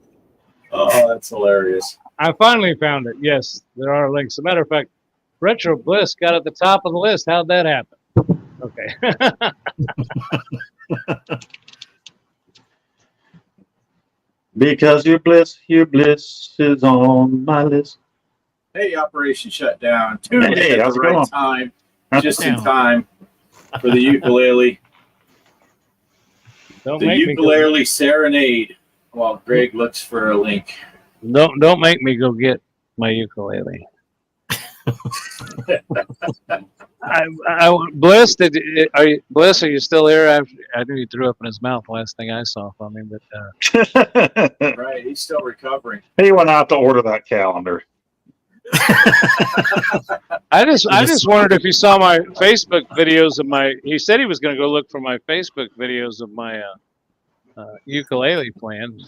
Oh, that's hilarious. I finally found it. Yes, there are links. As a matter of fact, Retro Bliss got at the top of the list. How'd that happen? Okay. Because your bliss is on my list. Hey, Operation Shutdown. 2 minutes Hey, how's at it the right going? time, just in time for the ukulele. Don't The make ukulele serenade. While Greg looks for a link. Don't make me go get my ukulele. Bliss, Bliss, are you still here? I knew he threw up in his mouth last thing I saw from him, but Right, he's still recovering. He went out to order that calendar. I just wondered if you saw my Facebook videos of my. He said he was going to go look for my Facebook videos of my ukulele playing.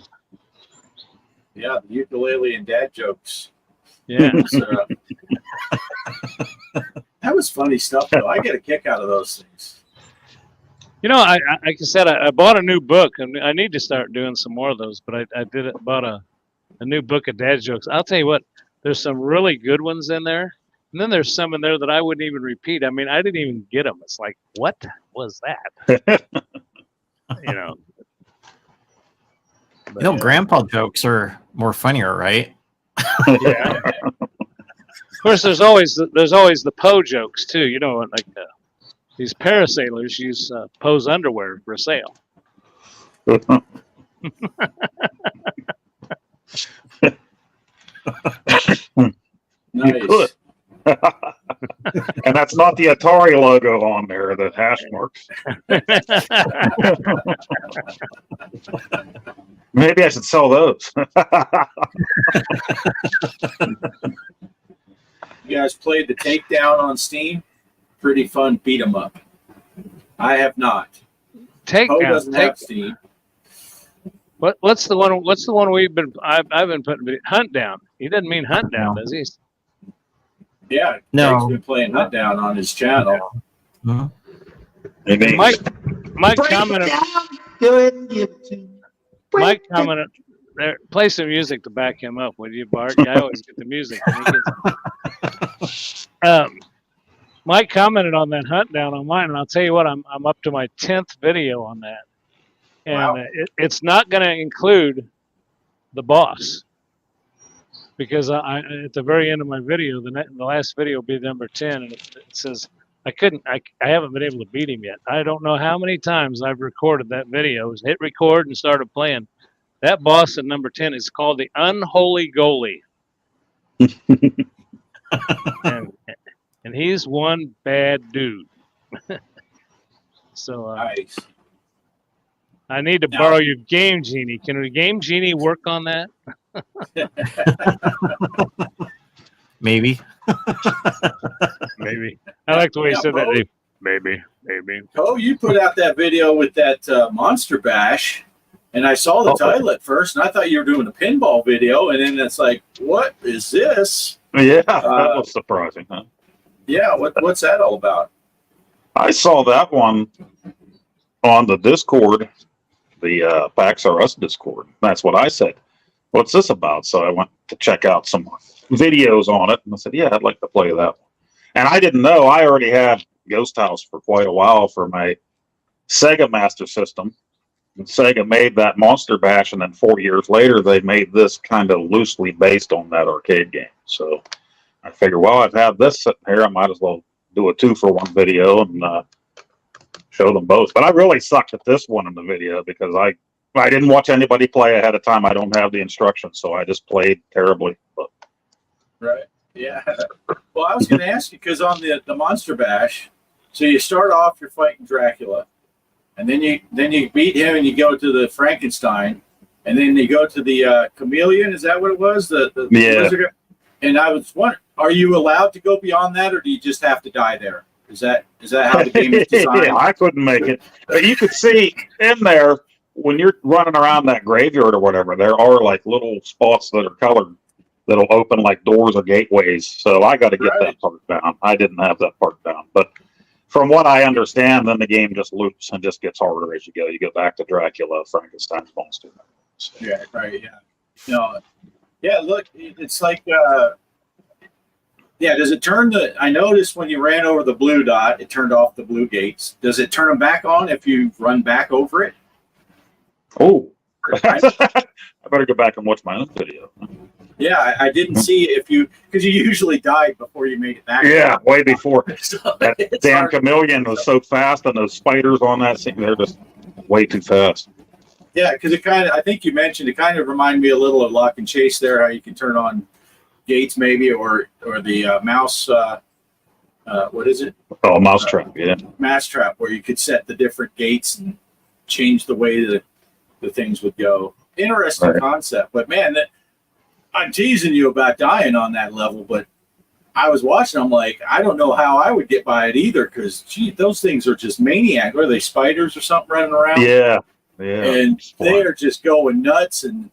Yeah, the ukulele and dad jokes. Yeah. That was funny stuff, though. I get a kick out of those things. You know, like I said, I bought a new book, and I need to start doing some more of those. But I bought a new book of dad jokes. I'll tell you what, there's some really good ones in there, and then there's some in there that I wouldn't even repeat. I mean, I didn't even get them. It's like, what was that? You know. But, grandpa jokes are more funnier, right? Yeah. Of course, there's always the Poe jokes too. You know, like these parasailers use Poe's underwear for sale. Nice. And that's not the Atari logo on there, the hash marks. Maybe I should sell those. You guys played the Takedown on Steam? Pretty fun beat 'em up. I have not. Poe doesn't have Steam. What's the one? What's the one I've been putting Hunt Down? He doesn't mean Hunt Down, does he? Yeah, no. Greg's been playing Hunt Down on his channel. Mm-hmm. Mike commented. Go ahead and give it to me. Mike commented. There, play some music to back him up, would you, Bart? I always get the music. Mike commented on that Hunt Down on mine, and I'll tell you what, I'm up to my 10th video on that, and wow. It's not going to include the boss, because I at the very end of my video, the last video will be number 10, and it says I haven't been able to beat him yet. I don't know how many times I've recorded that video. Hit record and started playing. That boss at number 10 is called the Unholy Goalie. and he's one bad dude. So nice. I need to borrow your Game Genie. Can the Game Genie work on that? Maybe. Maybe. I like the way he said that. Maybe. Oh, you put out that video with that Monster Bash. And I saw the title at first, and I thought you were doing a pinball video, and then it's like, what is this? Yeah, that was surprising, huh? Yeah, what's that all about? I saw that one on the Discord, the PAX R Us Discord. That's what I said. What's this about? So I went to check out some videos on it, and I said, yeah, I'd like to play that one. And I didn't know, I already had Ghost House for quite a while for my Sega Master System. And Sega made that Monster Bash, and then 4 years later, they made this kind of loosely based on that arcade game. So I figured, well, I've had this sitting here. I might as well do a 2-for-1 video and show them both. But I really sucked at this one in the video because I didn't watch anybody play ahead of time. I don't have the instructions, so I just played terribly. But. Right. Yeah. Well, I was going to ask you, because on the Monster Bash, so you start off, you're fighting Dracula. And then you beat him, and you go to the Frankenstein, and then you go to the chameleon. Is that what it was? The lizard? And I was wondering, are you allowed to go beyond that, or do you just have to die there? Is that how the game is designed? Yeah, I couldn't make it. But you could see in there when you're running around that graveyard or whatever, there are like little spots that are colored that'll open like doors or gateways. So I got to get that part down. I didn't have that part down, but. From what I understand, then the game just loops and just gets harder as you go. You go back to Dracula, Frankenstein's monster. So. Yeah, right. Yeah. No. Yeah. Look, it's like. Does it turn I noticed when you ran over the blue dot, it turned off the blue gates. Does it turn them back on if you run back over it? Oh. I better go back and watch my own video. Yeah, I didn't see if because you usually died before you made it back. Yeah, way before. So that damn chameleon was so fast, and those spiders on that scene, they're just way too fast. Yeah, because I think you mentioned, it kind of reminded me a little of Lock and Chase there, how you can turn on gates maybe, or the mouse, what is it? Oh, mousetrap, yeah. Mousetrap, where you could set the different gates and change the way that the things would go. Interesting concept, but man, I'm teasing you about dying on that level, but I was watching, I'm like, I don't know how I would get by it either, because, gee, those things are just maniac. Are they spiders or something running around? Yeah. And they are just going nuts. And,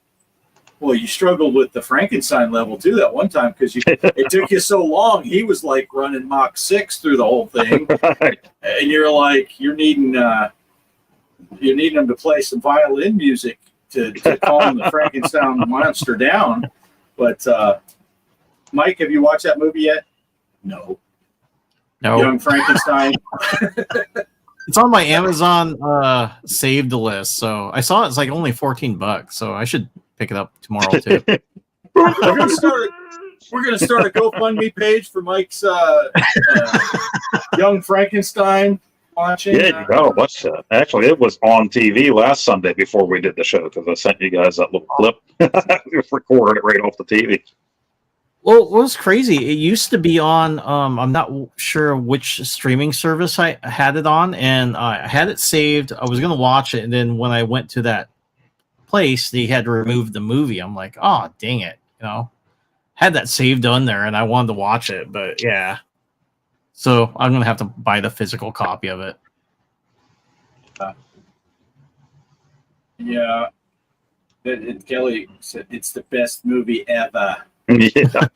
well, you struggled with the Frankenstein level, too, that one time, because it took you so long. He was, like, running Mach 6 through the whole thing. And you're like, you're needing them to play some violin music to calm the Frankenstein monster down. But, Mike, have you watched that movie yet? No. Young Frankenstein. It's on my Amazon saved list, so I saw it's like only $14, so I should pick it up tomorrow too. We're gonna start a GoFundMe page for Mike's Young Frankenstein watching. Yeah, you gotta watch that. Actually, it was on TV last Sunday before we did the show, because I sent you guys that little clip. Just recorded it right off the TV. Well, what was crazy, it used to be on, I'm not sure which streaming service I had it on, and I had it saved. I was going to watch it, and then when I went to that place, they had removed the movie. I'm like, oh, dang it. Had that saved on there, and I wanted to watch it, but yeah. So I'm going to have to buy the physical copy of it. Yeah. Kelly said it's the best movie ever. Yeah.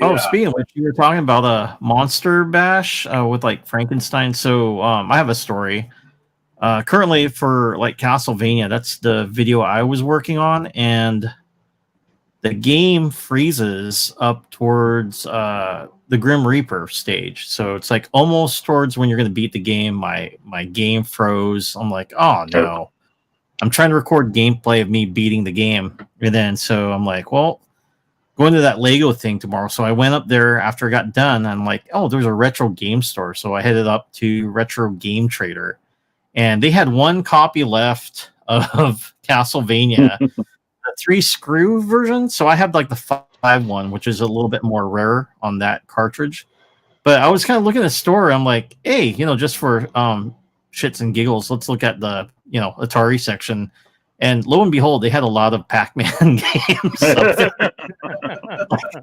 Oh, speaking of which, you were talking about a Monster Bash with like Frankenstein. So I have a story. Currently for like Castlevania, that's the video I was working on, and the game freezes up towards the Grim Reaper stage. So it's like almost towards when you're going to beat the game. My game froze. I'm like, oh no. I'm trying to record gameplay of me beating the game. And then so I'm like, well, going to that Lego thing tomorrow. So I went up there after I got done. I'm like, oh, there's a retro game store. So I headed up to Retro Game Trader. And they had one copy left of Castlevania, the 3-screw version. So I have like the 5 one, which is a little bit more rare on that cartridge. But I was kind of looking at the store. I'm like, hey, just for shits and giggles, let's look at the Atari section, and lo and behold, they had a lot of Pac-Man games.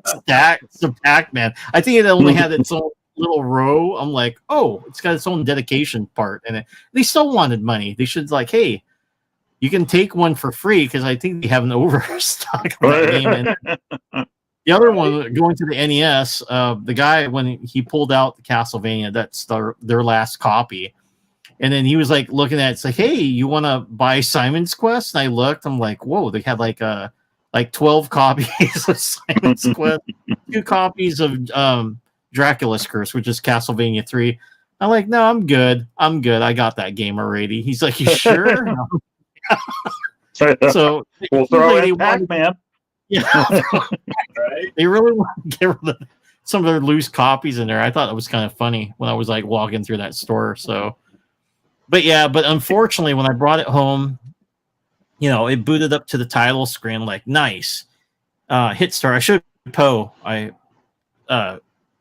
Stacks of Pac-Man. I think it only had its own little row. I'm like, oh, it's got its own dedication part, and they still wanted money. They should like, hey, you can take one for free, because I think they have an overstock of that game. And the other one, going to the NES, the guy, when he pulled out the Castlevania, that's their last copy. And then he was like looking at it, it's like, hey, you want to buy Simon's Quest? And I looked, I'm like, whoa, they had like 12 copies of Simon's Quest, 2 copies of Dracula's Curse, which is Castlevania 3. I'm like, no, I'm good. I got that game already. He's like, you sure? So we'll throw in Pac-Man. Yeah. Right? They really want to get rid of some of their loose copies in there. I thought it was kind of funny when I was like walking through that store. So but unfortunately, when I brought it home, it booted up to the title screen, like, nice. Hit start. I showed Poe. I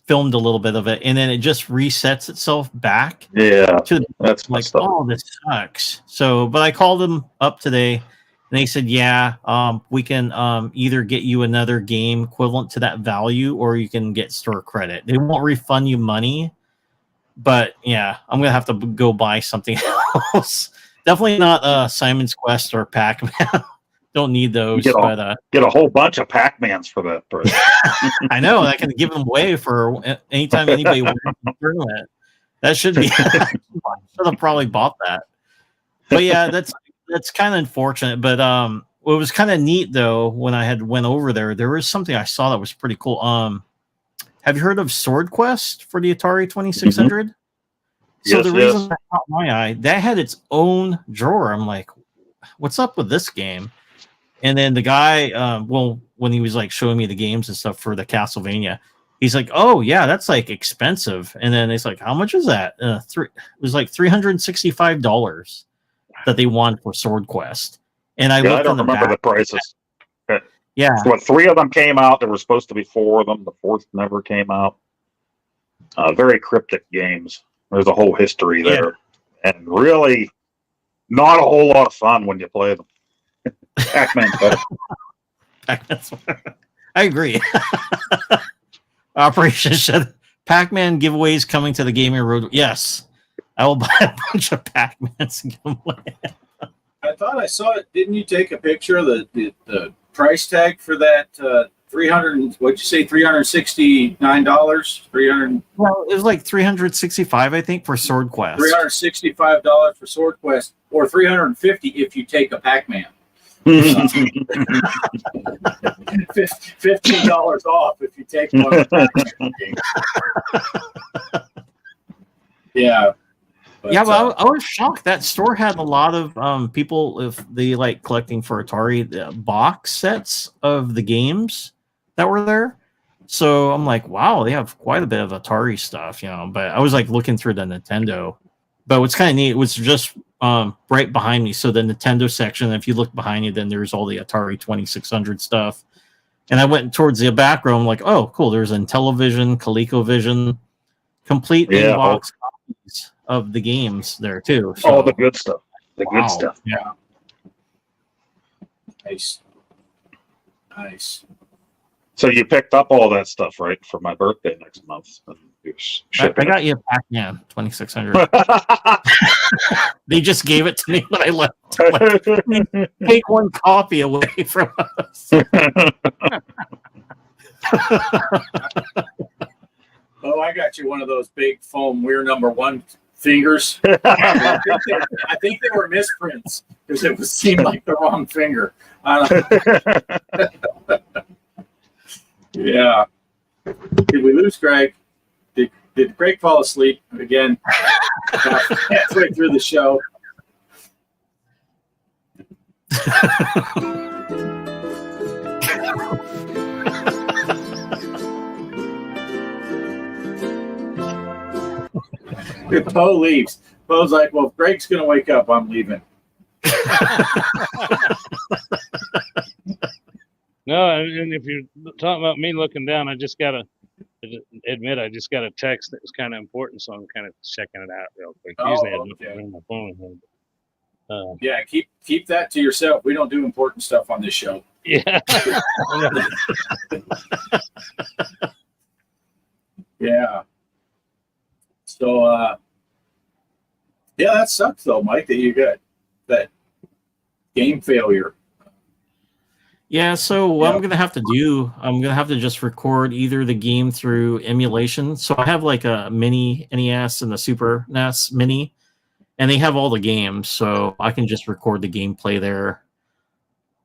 filmed a little bit of it, and then it just resets itself back. Yeah. That's like, oh, this sucks. So, but I called them up today, and they said, yeah, we can either get you another game equivalent to that value, or you can get store credit. They won't refund you money. But yeah, I'm gonna have to go buy something else. Definitely not Simon's Quest or Pac-Man. Don't need those. Get a whole bunch of Pac-Mans for that. I know. I can give them away for anytime anybody wins the tournament. That should be. I should have probably bought that. But yeah, that's kind of unfortunate. But what was kind of neat though, when I had went over there was something I saw that was pretty cool. Have you heard of Sword Quest for the Atari 2600? Mm-hmm. So the reason that caught my eye, that had its own drawer. I'm like, what's up with this game? And then the guy, when he was like showing me the games and stuff for the Castlevania, he's like, "Oh yeah, that's like expensive." And then it's like, "How much is that?" It was like $365 that they want for Sword Quest. And I looked I don't in the remember back. the prices. Yeah. So 3 of them came out. There were supposed to be 4 of them. The 4th never came out. Very cryptic games. There's a whole history there. Yeah. And really not a whole lot of fun when you play them. Pac-Man's better. I agree. Operation Shut Pac-Man giveaways coming to the Gaming Road. Yes. I will buy a bunch of Pac-Mans and give them away. I thought I saw it. Didn't you take a picture of the price tag for that 300? What'd you say? $369? 300. Well, it was like $365, I think, for Sword Quest. $365 for Sword Quest, or $350 if you take a Pac-Man. $15 off if you take one of the Pac-Man games. Yeah. But, yeah, but I was shocked. That store had a lot of people, if they like collecting for Atari, box sets of the games that were there. So I'm like, wow, they have quite a bit of Atari stuff, But I was like looking through the Nintendo. But what's kind of neat was just right behind me. So the Nintendo section, if you look behind you, then there's all the Atari 2600 stuff. And I went towards the back row. I'm like, oh, cool. There's Intellivision, ColecoVision, complete in-box copies of the games there too. So, all the good stuff. Good stuff. Yeah. Nice. So you picked up all that stuff, right, for my birthday next month? I got you a Pac-Man 2600. They just gave it to me when I left. Like, take one copy away from us. Oh, I got you one of those big foam Weir #1 fingers. I think they were misprints because it seemed like the wrong finger. Yeah. Did we lose Greg? Did Greg fall asleep again halfway through the show? If Poe leaves, Poe's like, well, if Greg's going to wake up, I'm leaving. No, and if you're talking about me looking down, I just got to admit I just got a text that was kind of important, so I'm kind of checking it out real quick. Usually I look on my phone. Yeah, keep that to yourself. We don't do important stuff on this show. Yeah. Yeah. So, yeah, that sucks though, Mike, that you got that game failure. Yeah, so what I'm gonna have to just record either the game through emulation. So I have like a mini NES and the Super NES Mini, and they have all the games, so I can just record the gameplay there.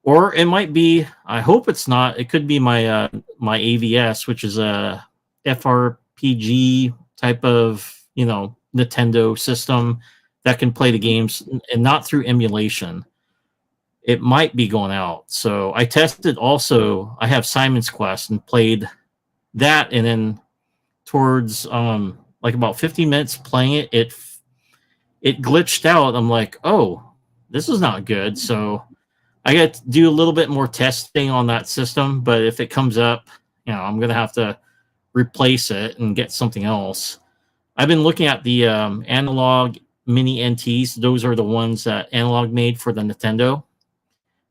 Or it might be, I hope it's not, it could be my my AVS, which is a FRPG type of, Nintendo system that can play the games and not through emulation. It might be going out. So I tested also, I have Simon's Quest and played that, and then towards like about 15 minutes playing it glitched out. I'm like, oh, this is not good. So I got to do a little bit more testing on that system, but if it comes up, I'm going to have to replace it and get something else. I've been looking at the analog mini NTs. Those are the ones that Analog made for the Nintendo.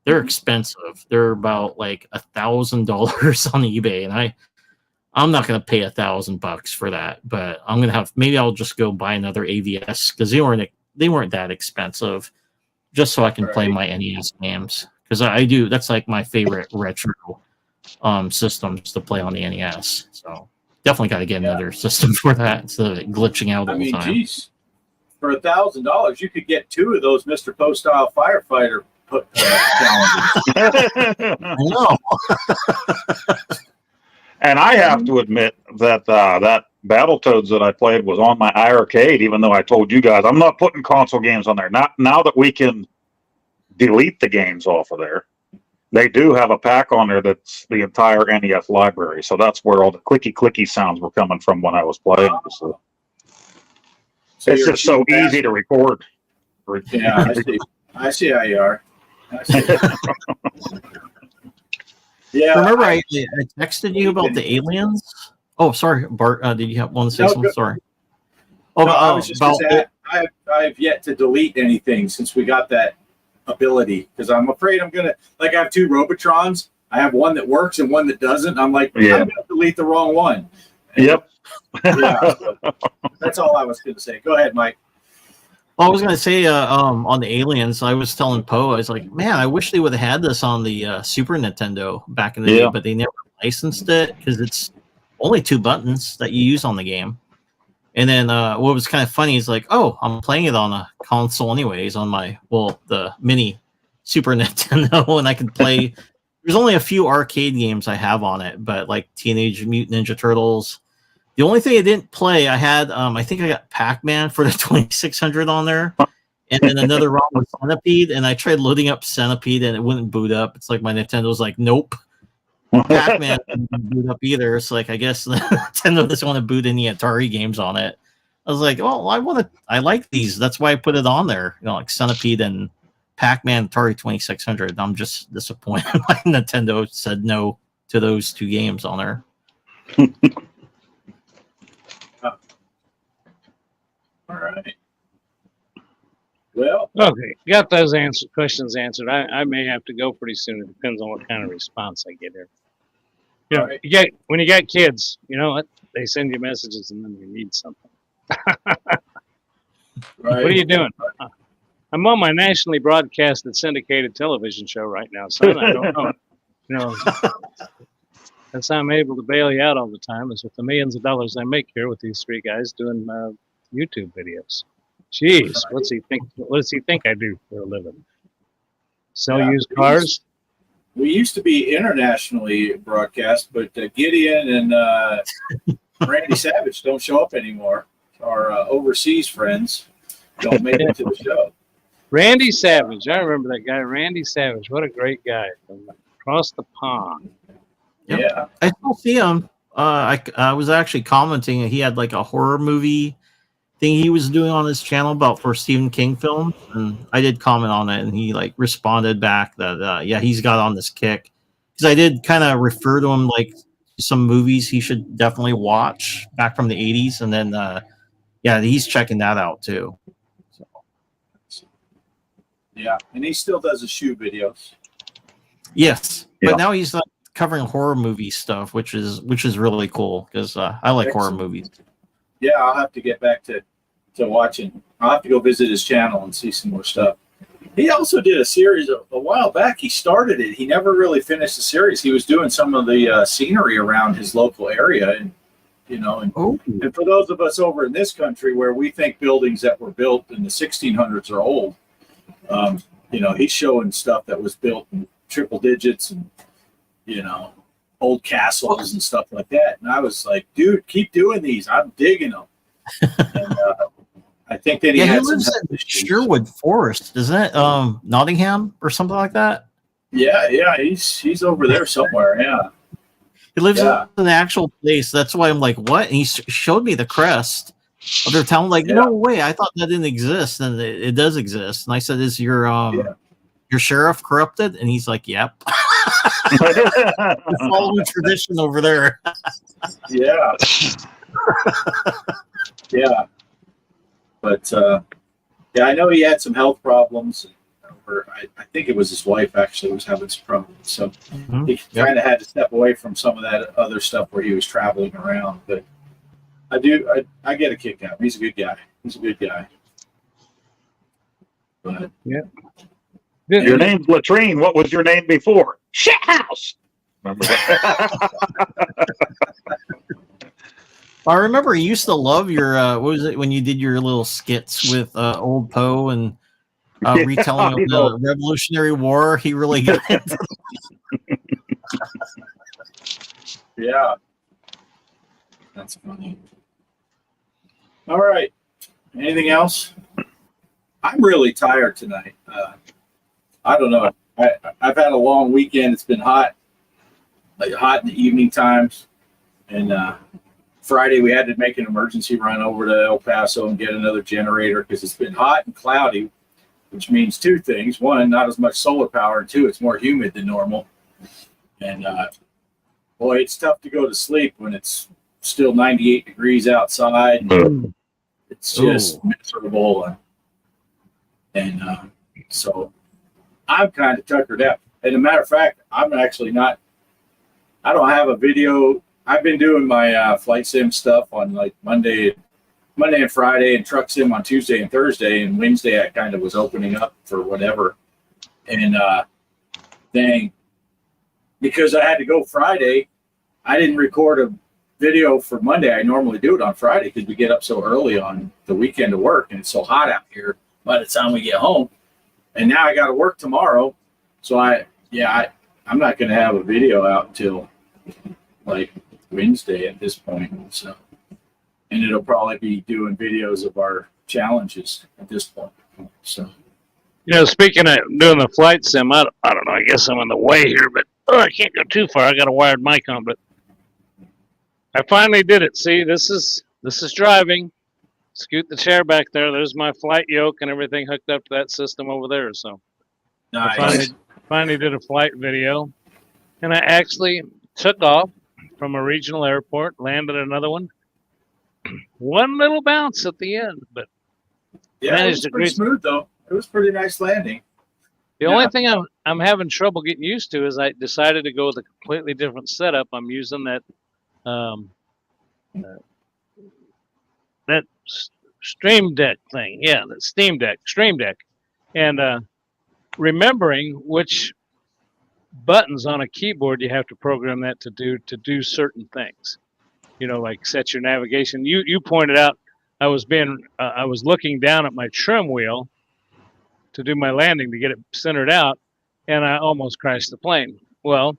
They're expensive. They're about like $1,000 on eBay, and I'm not going to pay $1,000 for that. But I'm going to maybe I'll just go buy another AVS because they weren't that expensive, just so I can play my NES games, because I do. That's like my favorite retro systems to play on the NES. So definitely got to get another system for that instead of it glitching out all the time. Geez, for $1,000, you could get 2 of those Mr. Poe style firefighter challenges. I know. And I have to admit that that Battletoads that I played was on my iArcade, even though I told you guys I'm not putting console games on there. Not now that we can delete the games off of there. They do have a pack on there that's the entire NES library, so that's where all the clicky sounds were coming from when I was playing. So it's just so easy to record. Yeah, I see how you are. Yeah. Remember, I texted you about the aliens. Oh, sorry, Bart. Did you want to say something? Sorry. Oh, no, I was just going to say, I've yet to delete anything since we got that ability, because I'm afraid I'm gonna, like, I have two Robotrons. I have one that works and one that doesn't. I'm like, I'm gonna delete the wrong one. And yep. Yeah, so that's all I was gonna say. Go ahead, Mike. I was gonna say on the aliens, I was telling Poe, I was like, man, I wish they would have had this on the Super Nintendo back in the day, but they never licensed it because it's only 2 buttons that you use on the game. And then what was kind of funny is like, oh, I'm playing it on a console anyways on the mini Super Nintendo, and I could play. There's only a few arcade games I have on it, but like Teenage Mutant Ninja Turtles. The only thing I didn't play, I had, I think I got Pac-Man for the 2600 on there, and then another ROM was Centipede, and I tried loading up Centipede, and it wouldn't boot up. It's like my Nintendo's like, nope. Pac-Man didn't boot up either. It's like, I guess Nintendo doesn't want to boot any Atari games on it. I was like, well, I like these. That's why I put it on there. You know, like Centipede and Pac-Man, Atari 2600. I'm just disappointed why Nintendo said no to those 2 games on there. All right. Well, okay, got those questions answered. I may have to go pretty soon. It depends on what kind of response I get here. You know, right. when you got kids, you know what? They send you messages and then they need something. Right. What are you doing? I'm on my nationally broadcasted syndicated television show right now, son. I don't know. You know, that's how I'm able to bail you out all the time, is with the millions of dollars I make here with these 3 guys doing YouTube videos. Jeez, what does he think I do for a living? Sell used cars? We used to be internationally broadcast, but Gideon and Randy Savage don't show up anymore. Our overseas friends don't make it to the show. Randy Savage, I remember that guy. Randy Savage, what a great guy from across the pond. Yep. Yeah, I still see him. I was actually commenting. He had like a horror movie thing he was doing on his channel about for Stephen King films, and I did comment on it, and he like responded back that he's got on this kick, because I did kind of refer to him like some movies he should definitely watch back from the 80s, and then he's checking that out too. So. Yeah, and he still does his shoe videos. Yes, but now he's covering horror movie stuff, which is really cool, because I like horror movies. Yeah, I'll have to get back to watching. I'll have to go visit his channel and see some more stuff. He also did a series a while back. He started it. He never really finished the series. He was doing some of the scenery around his local area, and and for those of us over in this country where we think buildings that were built in the 1600s are old, he's showing stuff that was built in triple digits and old castles and stuff like that. And I was like, dude, keep doing these. I'm digging them. And, I think that he lives in Sherwood Forest, isn't it? Nottingham or something like that. Yeah, he's over there somewhere. Yeah, he lives in an actual place. That's why I'm like, what? And he showed me the crest of their town. Like, no way, I thought that didn't exist, and it does exist. And I said, is your sheriff corrupted? And he's like, yep. Following tradition over there. Yeah. Yeah. But I know he had some health problems. I think it was his wife actually was having some problems. So he kind of had to step away from some of that other stuff where he was traveling around. But I get a kick out of him. He's a good guy. But yeah. Your name's Latrine. What was your name before? Shithouse. Remember that? I remember you used to love your what was it when you did your little skits with old Poe and retelling of the Revolutionary War. He really got into Yeah. That's funny. All right. Anything else? I'm really tired tonight. I don't know. I've had a long weekend. It's been hot, like hot in the evening times. And Friday we had to make an emergency run over to El Paso and get another generator because it's been hot and cloudy, which means two things. One, not as much solar power, and two, it's more humid than normal. And boy, it's tough to go to sleep when it's still 98 degrees outside. And it's just miserable. And so I'm kind of tuckered out. And a matter of fact, I'm actually not, I don't have a video. I've been doing my flight sim stuff on like Monday and Friday, and truck sim on Tuesday and Thursday. And Wednesday, I kind of was opening up for whatever. And then because I had to go Friday, I didn't record a video for Monday. I normally do it on Friday because we get up so early on the weekend to work, and it's so hot out here by the time we get home. And now I got to work tomorrow. So I'm not going to have a video out until like Wednesday at this point. So, and it'll probably be doing videos of our challenges at this point. So, speaking of doing the flight sim, I don't know. I guess I'm in the way here, but I can't go too far. I got a wired mic on, but I finally did it. See, this is driving. Scoot the chair back there. There's my flight yoke and everything hooked up to that system over there. So nice. I finally did a flight video, and I actually took off from a regional airport, landed another one. One little bounce at the end, but yeah, it was pretty smooth though. It was pretty nice landing. The only thing I'm having trouble getting used to is I decided to go with a completely different setup. I'm using that that Stream Deck thing. Yeah, the Stream Deck. And remembering which buttons on a keyboard you have to program that to do certain things. Like set your navigation. You pointed out I was looking down at my trim wheel to do my landing to get it centered out, and I almost crashed the plane. Well,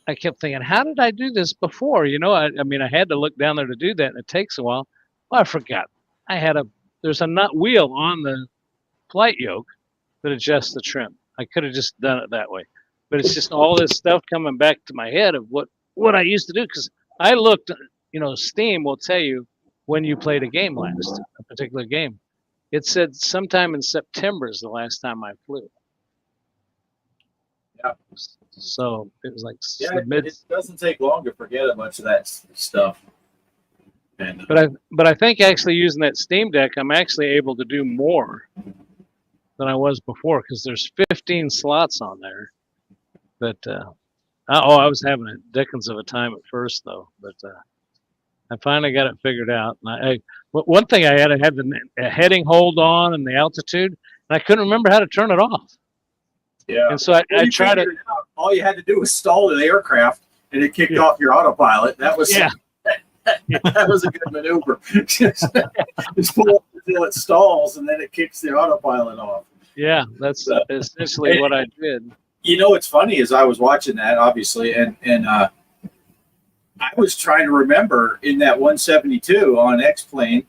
I kept thinking, how did I do this before? I had to look down there to do that, and it takes a while. Well, I forgot. There's a nut wheel on the flight yoke that adjusts the trim. I could have just done it that way. But it's just all this stuff coming back to my head of what I used to do. Because I looked, Steam will tell you when you played a game last, a particular game. It said sometime in September is the last time I flew. Yeah. So it was like it doesn't take long to forget a bunch of that stuff. And, but I think actually using that Steam Deck, I'm actually able to do more than I was before because there's 15 slots on there. But I was having a dickens of a time at first though. But I finally got it figured out. And one thing I had the heading hold on and the altitude, and I couldn't remember how to turn it off. Yeah. And so I tried to. All you had to do was stall the aircraft, and it kicked off your autopilot. That was that was a good maneuver. Just pull up until it stalls, and then it kicks the autopilot off. Yeah, that's essentially what I did. What's funny is I was watching that, obviously, and I was trying to remember in that 172 on X-Plane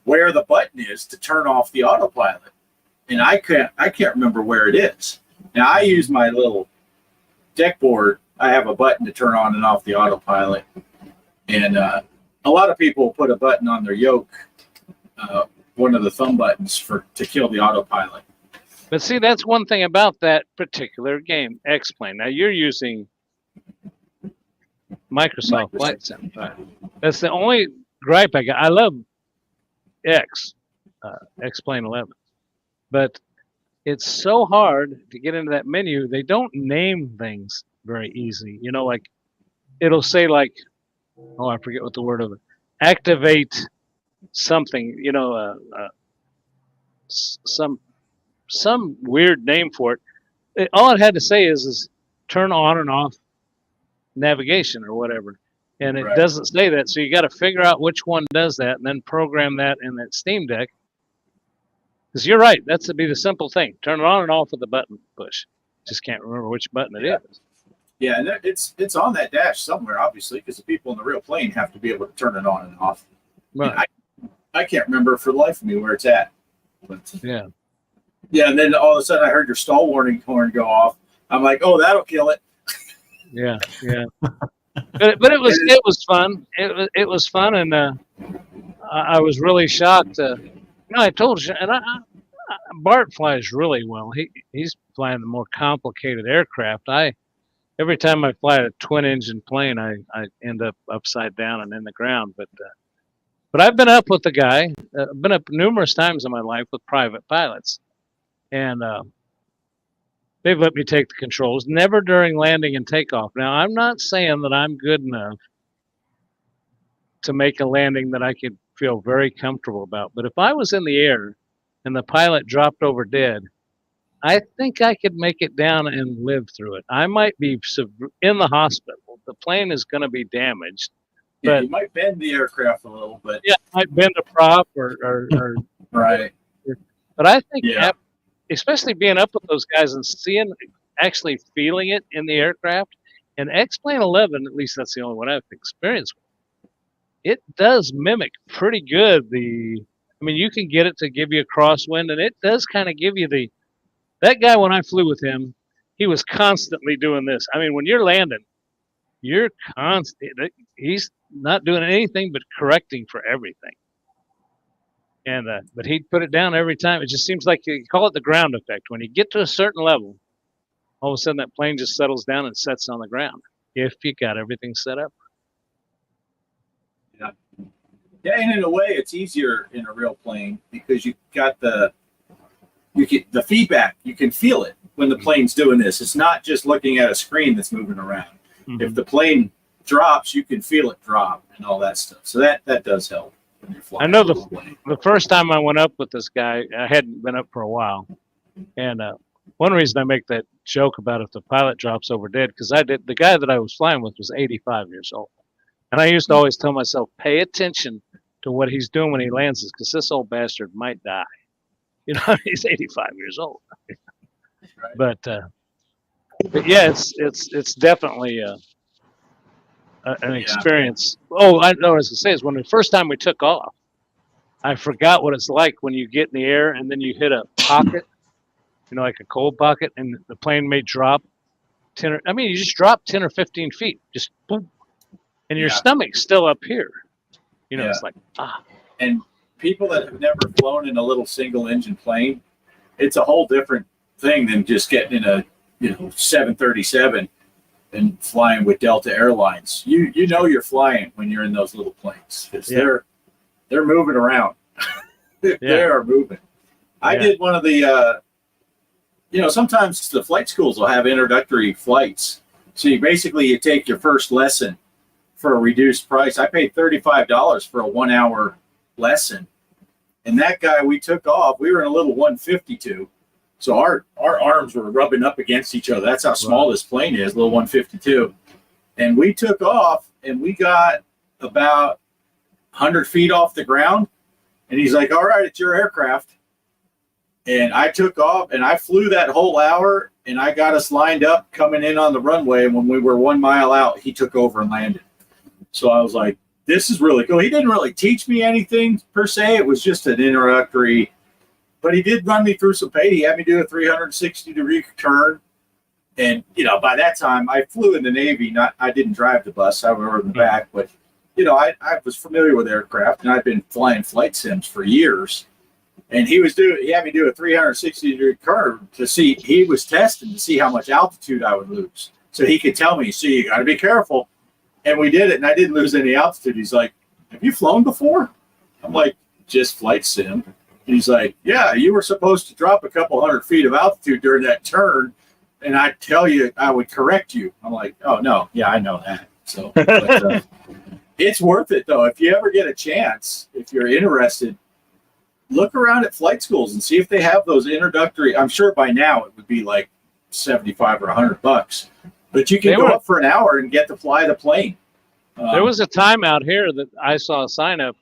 where the button is to turn off the autopilot, and I can't remember where it is. Now I use my little deck board. I have a button to turn on and off the autopilot, and a lot of people put a button on their yoke, one of the thumb buttons to kill the autopilot. But see, that's one thing about that particular game, X-Plane. Now you're using Microsoft Flight Sim. That's the only gripe I got. I love X-Plane 11, but it's so hard to get into that menu. They don't name things very easy. Like it'll say like, I forget what the word of it. Activate something. Some weird name for it. All it had to say is turn on and off navigation or whatever, and it doesn't say that. So you got to figure out which one does that, and then program that in that Steam Deck. Because you're right, that's to be the simple thing. Turn it on and off with the button push. Just can't remember which button it is. Yeah, and it's on that dash somewhere, obviously, because the people in the real plane have to be able to turn it on and off. Right. I can't remember for the life of me where it's at. But, yeah. Yeah, and then all of a sudden I heard your stall warning horn go off. I'm like, oh, that'll kill it. Yeah. But it was fun. It was fun, and I was really shocked. I told you, and Bart flies really well. He's flying the more complicated aircraft. Every time I fly a twin engine plane, I end up upside down and in the ground. But I've been up with the guy. I've been up numerous times in my life with private pilots, and they've let me take the controls. Never during landing and takeoff. Now, I'm not saying that I'm good enough to make a landing that I could feel very comfortable about. But if I was in the air and the pilot dropped over dead, I think I could make it down and live through it. I might be in the hospital. The plane is going to be damaged. Yeah, you might bend the aircraft a little, but yeah, I might bend a prop or right. But I think, especially being up with those guys and actually feeling it in the aircraft, and X-Plane 11, at least that's the only one I've experienced with, it does mimic pretty good you can get it to give you a crosswind, and it does kind of give you that guy, when I flew with him, he was constantly doing this. I mean, when you're landing, he's not doing anything but correcting for everything. And but he'd put it down every time. It just seems like you call it the ground effect. When you get to a certain level, all of a sudden that plane just settles down and sets on the ground if you got everything set up. Yeah, and in a way, it's easier in a real plane because you got the feedback. You can feel it when the plane's doing this. It's not just looking at a screen that's moving around. Mm-hmm. If the plane drops, you can feel it drop and all that stuff. So that does help when you're flying. I know the first time I went up with this guy, I hadn't been up for a while, and one reason I make that joke about if the pilot drops over dead, because the guy that I was flying with was 85 years old, and I used to always tell myself, pay attention to what he's doing when he lands, because this old bastard might die. He's 85 years old. Right. But yeah, it's definitely an experience. Oh, I know what I was gonna say is when the first time we took off, I forgot what it's like when you get in the air and then you hit a pocket, like a cold pocket, and the plane may drop you just drop 10 or 15 feet, just boom, and your stomach's still up here. It's like And people that have never flown in a little single engine plane, it's a whole different thing than just getting in a 737 and flying with Delta Airlines. You're flying when you're in those little planes because they're moving around. They are moving. I did one of the sometimes the flight schools will have introductory flights, so you take your first lesson for a reduced price. I paid $35 for a 1 hour lesson. And that guy, we took off. We were in a little 152. So our arms were rubbing up against each other. That's how small this plane is, little 152. And we took off, and we got about 100 feet off the ground. And he's like, all right, it's your aircraft. And I took off, and I flew that whole hour, and I got us lined up coming in on the runway. And when we were 1 mile out, he took over and landed. So I was like, this is really cool. He didn't really teach me anything per se. It was just an introductory, but he did run me through some pay. He had me do a 360-degree turn. And, by that time I flew in the Navy. I didn't drive the bus. I was in the back, but, I was familiar with aircraft, and I've been flying flight sims for years. And he had me do a 360-degree curve to see, he was testing to see how much altitude I would lose. So he could tell me, you got to be careful. And we did it, and I didn't lose any altitude. He's like, have you flown before? I'm like, just flight sim. And he's like, yeah, you were supposed to drop a couple 100 feet of altitude during that turn, and I tell you, I would correct you. I'm like, oh, no, yeah, I know that. So but, it's worth it, though. If you ever get a chance, if you're interested, look around at flight schools and see if they have those introductory. I'm sure by now it would be like $75 or $100. But you can go up for an hour and get to fly the plane. There was a time out here that I saw a sign up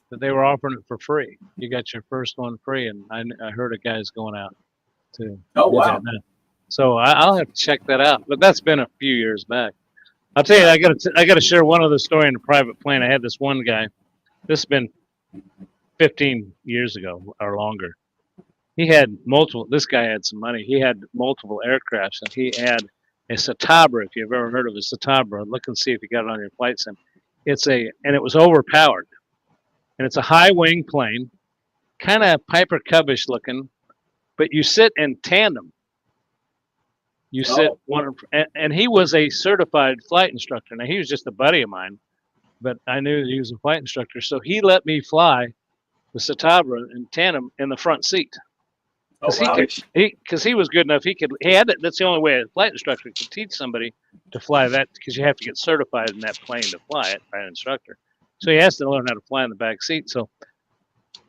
that they were offering it for free. You got your first one free, and I heard a guy's going out to. Oh, wow. So I'll have to check that out. But that's been a few years back. I'll tell you, I got to share one other story in a private plane. I had this one guy. This has been 15 years ago or longer. he had multiple. This guy had some money. He had multiple aircrafts, and he had a Citabra. If you've ever heard of a Citabra, look and see if you got it on your flight sim. And it was overpowered, and it's a high wing plane, kind of Piper Cubbish looking, but you sit in tandem. You sit one, and he was a certified flight instructor. Now he was just a buddy of mine, but I knew he was a flight instructor, so he let me fly the Citabra in tandem in the front seat. Because he was good enough, that's the only way a flight instructor could teach somebody to fly that, because you have to get certified in that plane to fly it by an instructor. So he has to learn how to fly in the back seat. So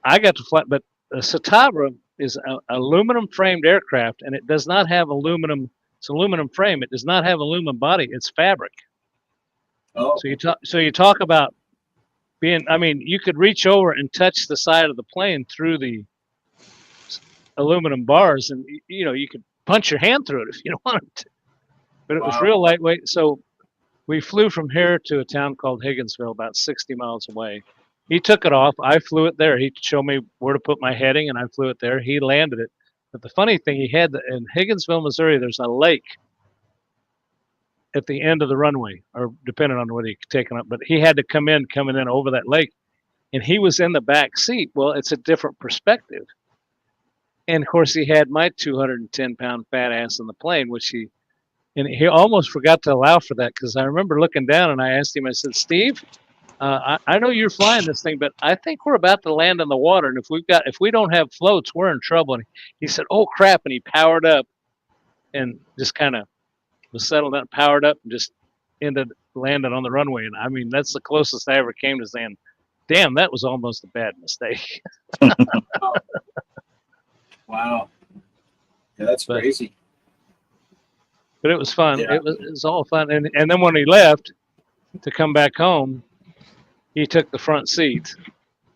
I got to fly, but the Citabra is an aluminum framed aircraft, and it does not have aluminum. It's aluminum frame. It does not have aluminum body. It's fabric. Oh. So you talk about being. I mean, you could reach over and touch the side of the plane through the aluminum bars, and you could punch your hand through it if you wanted to. But it was real lightweight. So we flew from here to a town called Higginsville, about 60 miles away. He took it off. I flew it there. He showed me where to put my heading, and I flew it there. He landed it. But the funny thing, he had in Higginsville, Missouri, there's a lake at the end of the runway, or depending on whether you take it up. But he had to coming in over that lake, and he was in the back seat. Well, it's a different perspective. And of course, he had my 210-pound fat ass in the plane, and he almost forgot to allow for that, because I remember looking down and I asked him, I said, Steve, I know you're flying this thing, but I think we're about to land in the water, and if we don't have floats, we're in trouble. And he said, oh crap, and he powered up and just kind of was settled up, powered up, and just landed on the runway. And I mean, that's the closest I ever came to saying, damn, that was almost a bad mistake. Wow. Yeah, that's crazy. But it was fun. Yeah. It was all fun. And then when he left to come back home, he took the front seat,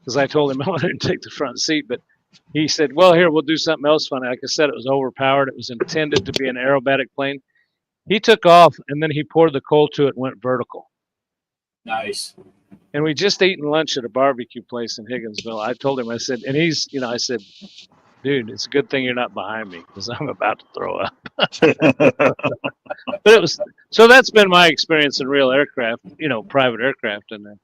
because I told him I wanted to take the front seat. But he said, well, here, we'll do something else fun. Like I said, it was overpowered. It was intended to be an aerobatic plane. He took off, and then he poured the coal to it and went vertical. Nice. And we just eaten lunch at a barbecue place in Higginsville. I told him, I said, I said, dude, it's a good thing you're not behind me, because I'm about to throw up. But so that's been my experience in real aircraft, private aircraft. And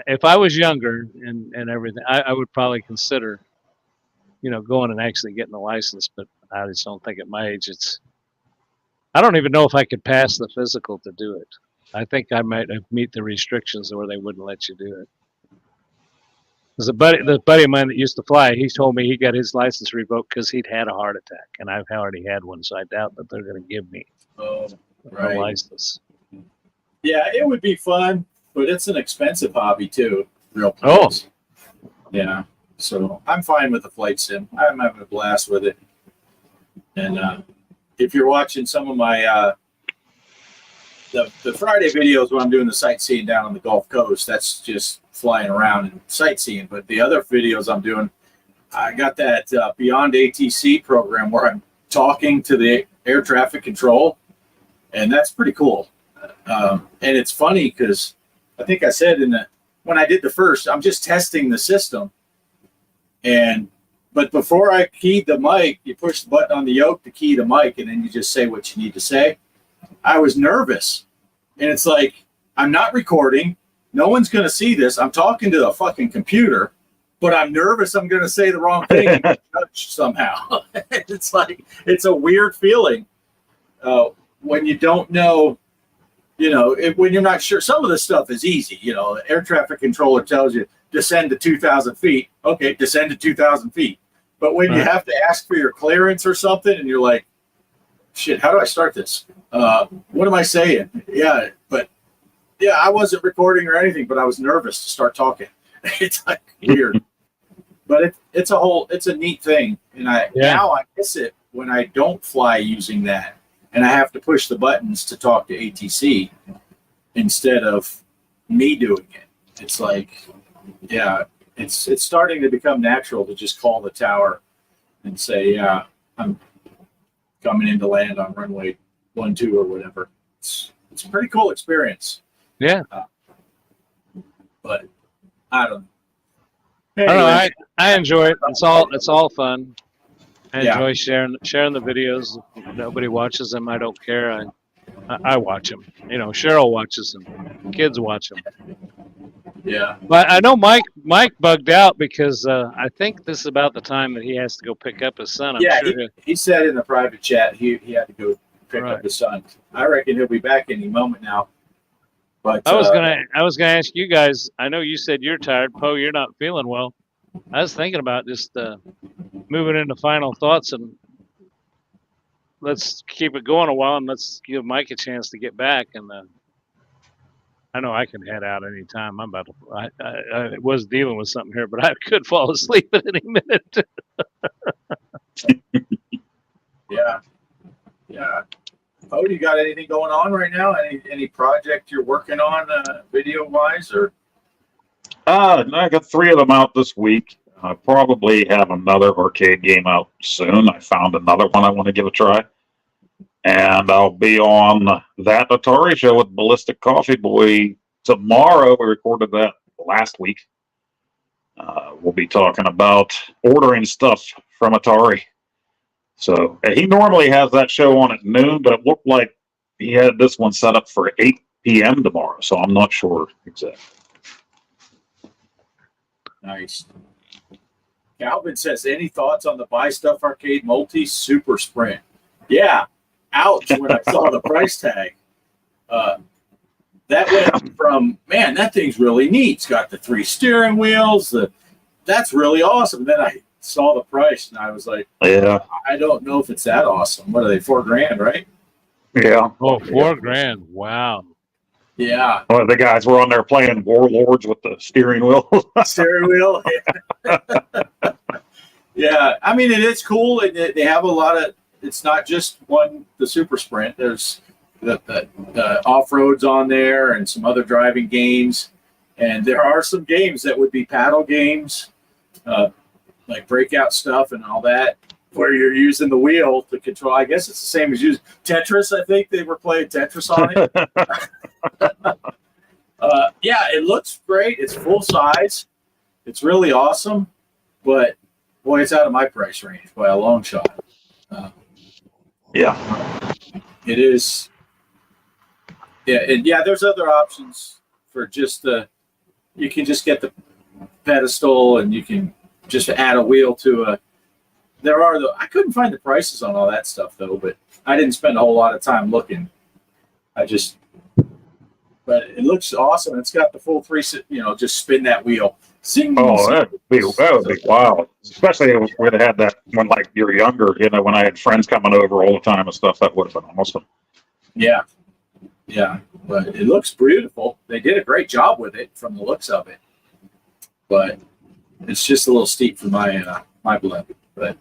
if I was younger and everything, I would probably consider, going and actually getting a license. But I just don't think at my age I don't even know if I could pass the physical to do it. I think I might meet the restrictions where they wouldn't let you do it. There's the buddy of mine that used to fly, he told me he got his license revoked because he'd had a heart attack, and I've already had one, so I doubt that they're going to give me a license. Yeah, it would be fun, but it's an expensive hobby too. Real planes. Oh. Yeah. So I'm fine with the flight sim. I'm having a blast with it. And if you're watching some of my the Friday videos when I'm doing the sightseeing down on the Gulf Coast, that's just flying around and sightseeing. But the other videos I'm doing, I got that Beyond ATC program where I'm talking to the air traffic control, and that's pretty cool. And it's funny because I think I said when I did the first, I'm just testing the system. But before I keyed the mic, you push the button on the yoke to key the mic, and then you just say what you need to say. I was nervous, and it's like, I'm not recording. No one's going to see this. I'm talking to the fucking computer, but I'm nervous I'm going to say the wrong thing and get judged somehow. It's like, it's a weird feeling when you don't know, when you're not sure. Some of this stuff is easy. Air traffic controller tells you, descend to 2,000 feet. Okay, descend to 2,000 feet. But when you have to ask for your clearance or something, and you're like, shit, how do I start this? What am I saying? Yeah, I wasn't recording or anything, but I was nervous to start talking. It's like weird. But it's a neat thing. And now I miss it when I don't fly using that. And I have to push the buttons to talk to ATC instead of me doing it. It's like, yeah, it's starting to become natural to just call the tower and say, yeah, I'm coming in to land on runway 12 or whatever. It's a pretty cool experience. Yeah. But I don't know. Anyway, I enjoy it. It's all fun. I Yeah. enjoy sharing the videos. If nobody watches them, I don't care. I watch them. Cheryl watches them. Kids watch them. yeah. But I know Mike bugged out because I think this is about the time that he has to go pick up his son. I'm Yeah, sure. he said in the private chat he had to go pick Right. up his son. I reckon he'll be back any moment now. But I was gonna ask you guys. I know you said you're tired, Poe. You're not feeling well. I was thinking about just moving into final thoughts, and let's keep it going a while, and let's give Mike a chance to get back. And I know I can head out anytime. I'm about to. I was dealing with something here, but I could fall asleep at any minute. yeah. Oh, you got anything going on right now? Any project you're working on, video wise, or? I got 3 of them out this week. I probably have another arcade game out soon. I found another one I want to give a try. And I'll be on that Atari show with Ballistic Coffee Boy tomorrow. We recorded that last week. We'll be talking about ordering stuff from Atari. So he normally has that show on at noon, but it looked like he had this one set up for 8 p.m. tomorrow. So I'm not sure exactly. Nice. Calvin says, any thoughts on the Buy Stuff Arcade Multi Super Sprint? Yeah. Ouch, when I saw the price tag. That went from, man, that thing's really neat. It's got the 3 steering wheels. That's really awesome. Then I saw the price and I was like, yeah, I don't know if it's that awesome. What are they, $4,000, right? Yeah. Oh, $4,000. Wow. Yeah. Well, the guys were on there playing Warlords with the steering wheel. Steering wheel. Yeah. I mean, it is cool. They have a lot of, it's not just the Super Sprint. There's the off-roads on there and some other driving games. And there are some games that would be paddle games, like breakout stuff and all that, where you're using the wheel to control. I guess it's the same as using Tetris. I think they were playing Tetris on it. Yeah, it looks great. It's full size. It's really awesome. But, boy, it's out of my price range by a long shot. Yeah. It is. Yeah, there's other options for just you can just get the pedestal and you can just add a wheel to I couldn't find the prices on all that stuff though, but I didn't spend a whole lot of time looking. But it looks awesome. It's got the full 3, just spin that wheel. Zing, Oh, zing. that would be wild. Especially if we'd had that when like you're younger, when I had friends coming over all the time and stuff, that would have been awesome. Yeah. Yeah. But it looks beautiful. They did a great job with it from the looks of it. But it's just a little steep for my blood. But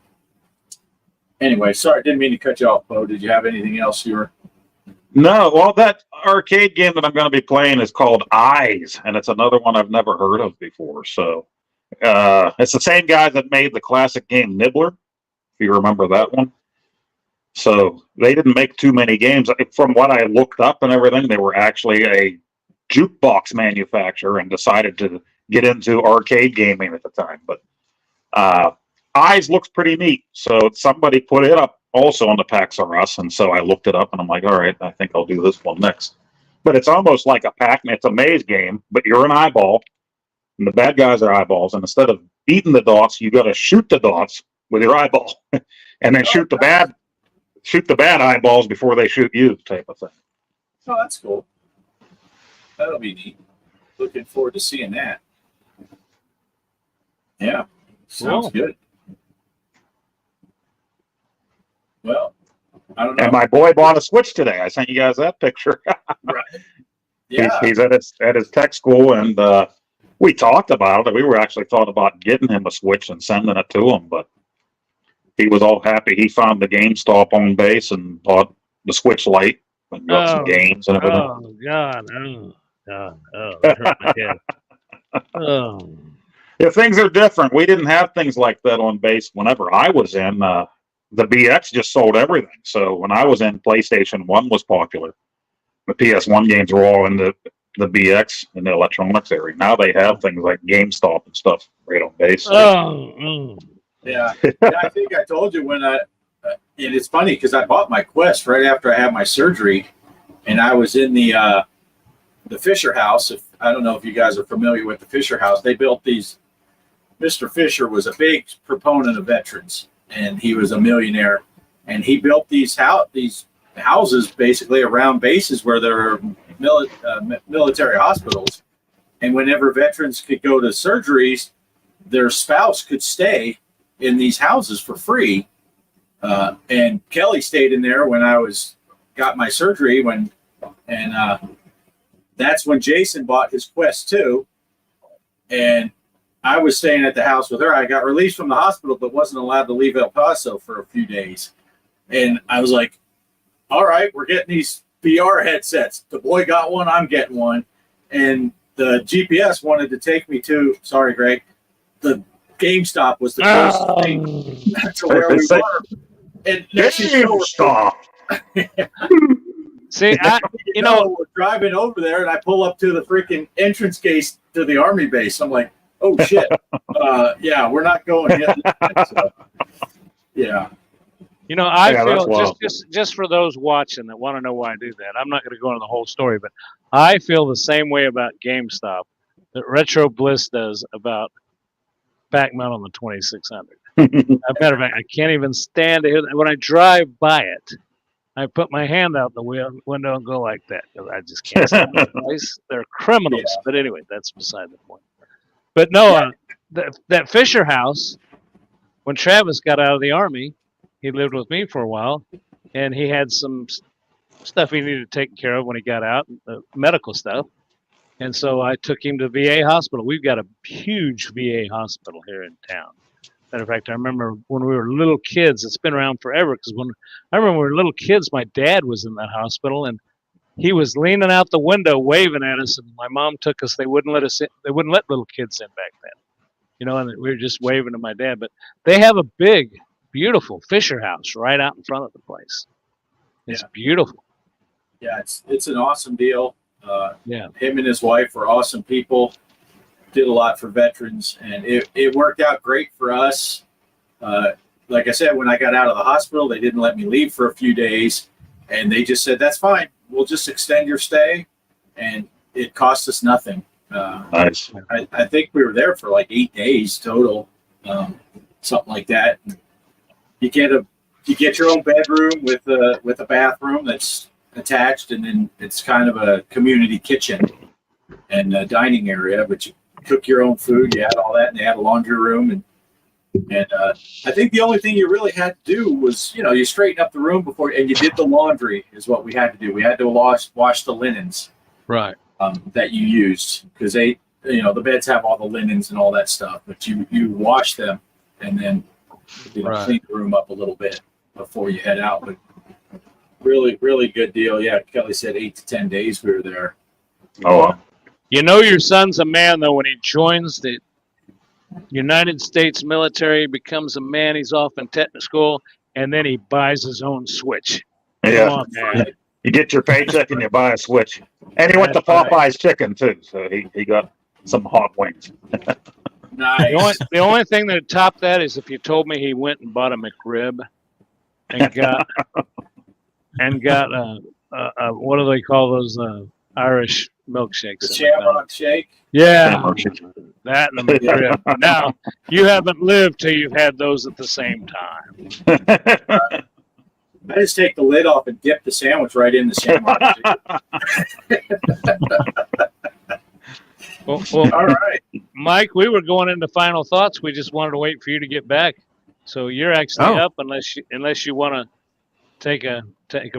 anyway, sorry, didn't mean to cut you off, Bo. Did you have anything else you were? No, well, that arcade game that I'm going to be playing is called Eyes, and it's another one I've never heard of before. So it's the same guy that made the classic game Nibbler, if you remember that one. So they didn't make too many games. From what I looked up and everything, they were actually a jukebox manufacturer and decided to get into arcade gaming at the time. But Eyes looks pretty neat. So somebody put it up also on the PAX R Us, and so I looked it up and I'm like, all right, I think I'll do this one next. But it's almost like a Pac-Man. It's a maze game, but you're an eyeball, and the bad guys are eyeballs. And instead of beating the dots, you got to shoot the dots with your eyeball, and then shoot the bad eyeballs before they shoot you, type of thing. Oh, that's cool. That'll be neat. Looking forward to seeing that. Yeah, sounds good. Well, I don't know. And my boy bought a Switch today. I sent you guys that picture. Right. Yeah. He's at his tech school, and we talked about it. We were actually thought about getting him a Switch and sending it to him, but he was all happy. He found the GameStop on base and bought the Switch Lite and got some games and everything. Oh God! Oh God! Oh, that hurt my head. Oh. Yeah, things are different. We didn't have things like that on base whenever I was in. The BX just sold everything. So when I was in, PlayStation 1 was popular. The PS1 games were all in the the BX in the electronics area. Now they have things like GameStop and stuff right on base. Yeah. I think I told you when and it's funny because I bought my Quest right after I had my surgery, and I was in the Fisher House. I don't know if you guys are familiar with the Fisher House. They built these. Mr. Fisher was a big proponent of veterans, and he was a millionaire, and he built these houses basically around bases where there are military hospitals, and whenever veterans could go to surgeries, their spouse could stay in these houses for free. And Kelly stayed in there when I got my surgery that's when Jason bought his Quest 2, and I was staying at the house with her. I got released from the hospital, but wasn't allowed to leave El Paso for a few days. And I was like, all right, we're getting these VR headsets. The boy got one, I'm getting one. And the GPS wanted to take me to, sorry, Greg, the GameStop was the closest thing to where we were. And GameStop. See, we're driving over there, and I pull up to the freaking entrance gate to the Army base. I'm like, oh shit, yeah, we're not going yet. So, yeah. I feel just for those watching that want to know why I do that. I'm not going to go into the whole story, but I feel the same way about GameStop that Retro Bliss does about Pac-Man on the 2600. As a matter of fact, I can't even stand to hear that. When I drive by it, I put my hand out the window and go like that. I just can't stand the place. They're criminals. Yeah. But anyway, that's beside the point. But no, that Fisher House, when Travis got out of the Army, he lived with me for a while, and he had some stuff he needed taken care of when he got out, medical stuff. And so I took him to VA hospital. We've got a huge VA hospital here in town. Matter of fact, I remember when we were little kids, it's been around forever, because when we were little kids, my dad was in that hospital, and he was leaning out the window waving at us, and my mom took us. They wouldn't let us in. They wouldn't let little kids in back then, and we were just waving to my dad. But they have a big, beautiful Fisher House right out in front of the place. It's beautiful. Yeah, it's an awesome deal. Him and his wife were awesome people. Did a lot for veterans, and it worked out great for us. Like I said, when I got out of the hospital, they didn't let me leave for a few days, and they just said, that's fine. We'll just extend your stay, and it cost us nothing. Nice. I think we were there for like 8 days total, something like that. You get your own bedroom with a bathroom that's attached, and then it's kind of a community kitchen and a dining area, but you cook your own food. You had all that, and they had a laundry room, and I think the only thing you really had to do was, you straighten up the room before, and you did the laundry is what we had to do. We had to wash the linens, right? That you used, because the beds have all the linens and all that stuff, but you wash them and then clean the room up a little bit before you head out. But really, really good deal. Yeah, Kelly said 8 to 10 days we were there. Oh, wow. Your son's a man, though, when he joins the United States military, becomes a man. He's off in technical school, and then he buys his own Switch. Yeah. Come on, man. You get your paycheck and you buy a Switch. And he went to Popeye's Chicken, too, so he got some hot wings. Nice. The only thing that topped that is if you told me he went and bought a McRib and got what do they call those Irish milkshakes? The Shamrock Shake. Yeah, Shamrock Shake. That and the McRib. Now you haven't lived till you've had those at the same time. I just take the lid off and dip the sandwich right in the Shamrock Shake. Well, all right, Mike, we were going into final thoughts. We just wanted to wait for you to get back. So you're actually up, unless you want to take a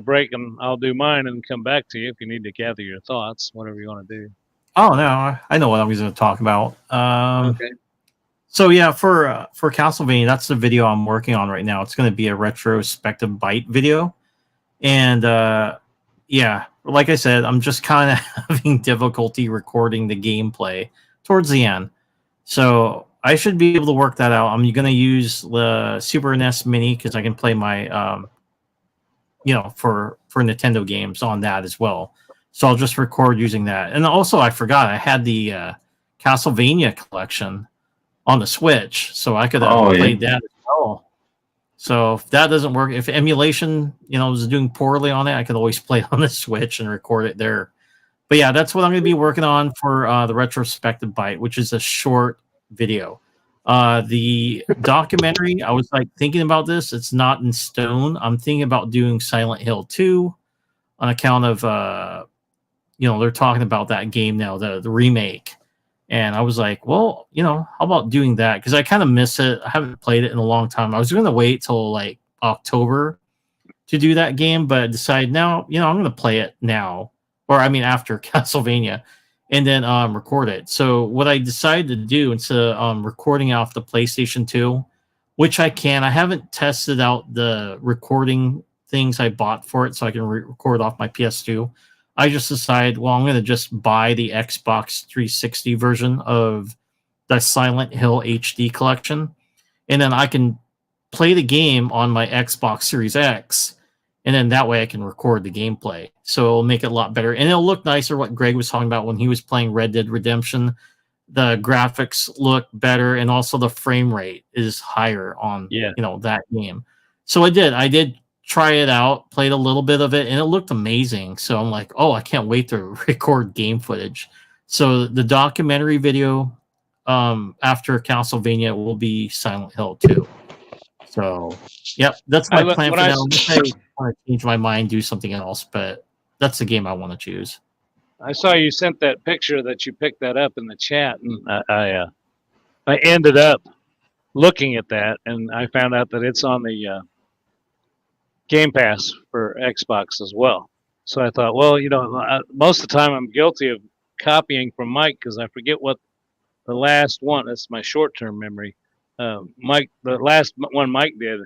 break, and I'll do mine and come back to you if you need to gather your thoughts, whatever you want to do. Oh no, I know what I was going to talk about. Okay. So yeah, for Castlevania, that's the video I'm working on right now. It's going to be a retrospective bite video, and like I said, I'm just kind of having difficulty recording the gameplay towards the end. So I should be able to work that out. I'm going to use the Super NES Mini because I can play my, for Nintendo games on that as well. So I'll just record using that. And also, I forgot I had the Castlevania collection on the Switch, so I could have played that as well. So if that doesn't work, if emulation, is doing poorly on it, I could always play it on the Switch and record it there. But yeah, that's what I'm going to be working on for the retrospective bite, which is a short video. The documentary, I was like thinking about this. It's not in stone. I'm thinking about doing Silent Hill 2 on account of, they're talking about that game now, the remake. And I was like, well, how about doing that? Because I kind of miss it. I haven't played it in a long time. I was going to wait till like October to do that game, but I decided now, I'm going to play it now. Or I mean, after Castlevania, and then record it. So what I decided to do instead of recording off the PlayStation 2, which I haven't tested out the recording things I bought for it so I can record off my PS2. I just decided, well, I'm going to just buy the Xbox 360 version of the Silent Hill HD collection, and then I can play the game on my Xbox Series X, and then that way I can record the gameplay. So it'll make it a lot better, and it'll look nicer, what Greg was talking about when he was playing Red Dead Redemption. The graphics look better, and also the frame rate is higher on that game. So I did try it out, played a little bit of it, and it looked amazing. So I'm like, I can't wait to record game footage. So the documentary video after Castlevania will be Silent Hill 2. So, yep, that's my plan for now. I want to change my mind, do something else, but that's the game I want to choose. I saw you sent that picture that you picked that up in the chat, and I ended up looking at that, and I found out that it's on the Game Pass for Xbox as well. So I thought, well, most of the time I'm guilty of copying from Mike because I forget what the last one. That's my short-term memory. Mike, the last one Mike did,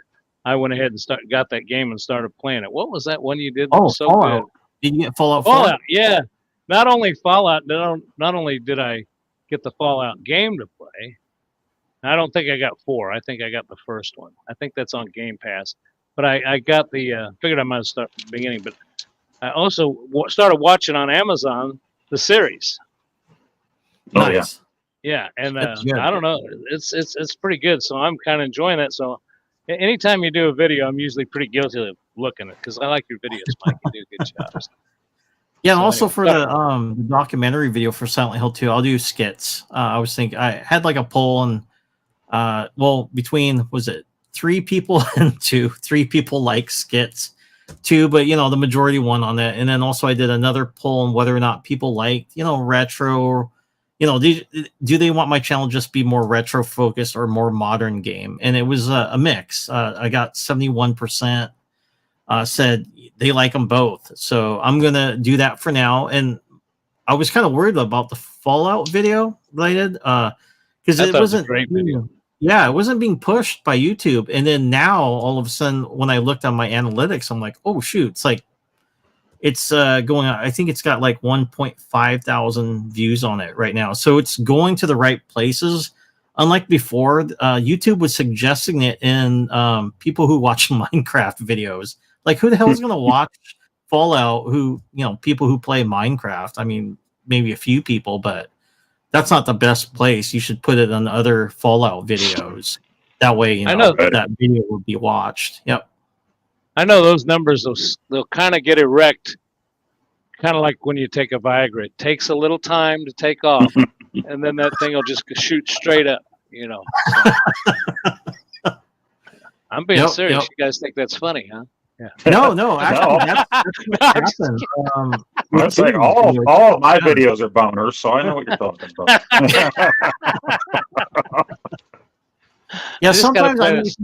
I went ahead and got that game and started playing it. What was that one you did? That was so Fallout. Good. Did you get Fallout 4? Fallout, yeah. Not only Fallout, not only did I get the Fallout game to play, I don't think I got 4. I think I got the first one. I think that's on Game Pass. But I got figured I might start from the beginning. But I also started watching on Amazon the series. Oh, nice. Yeah, and I don't know. It's pretty good. So I'm kind of enjoying that. So anytime you do a video, I'm usually pretty guilty of looking at it because I like your videos, Mike. You do a good job. Yeah, and also for the documentary video for Silent Hill 2, I'll do skits. I was thinking I had like a poll, and between 3 people and 3 people like skits, 2, but the majority won on that. And then also I did another poll on whether or not people liked retro. Do they want my channel just be more retro focused or more modern game? And it was a mix. I got 71% said they like them both. So I'm going to do that for now. And I was kind of worried about the Fallout video that I did because it wasn't a great video. Yeah, it wasn't being pushed by YouTube. And then now all of a sudden when I looked on my analytics, I'm like, oh shoot, it's going on. I think it's got like 1.5 thousand views on it right now. So it's going to the right places. Unlike before, YouTube was suggesting it in people who watch Minecraft videos. Like, who the hell is going to watch Fallout? People who play Minecraft. I mean, maybe a few people, but that's not the best place. You should put it on other Fallout videos. That way, I know that video will be watched. Yep. I know those numbers, they'll kind of get erect, kind of like when you take a Viagra. It takes a little time to take off, and then that thing will just shoot straight up, So. I'm being serious. You guys think that's funny, huh? Yeah. No, actually, that's that's like all of my videos are boners, so I know what you're talking about. Yeah, sometimes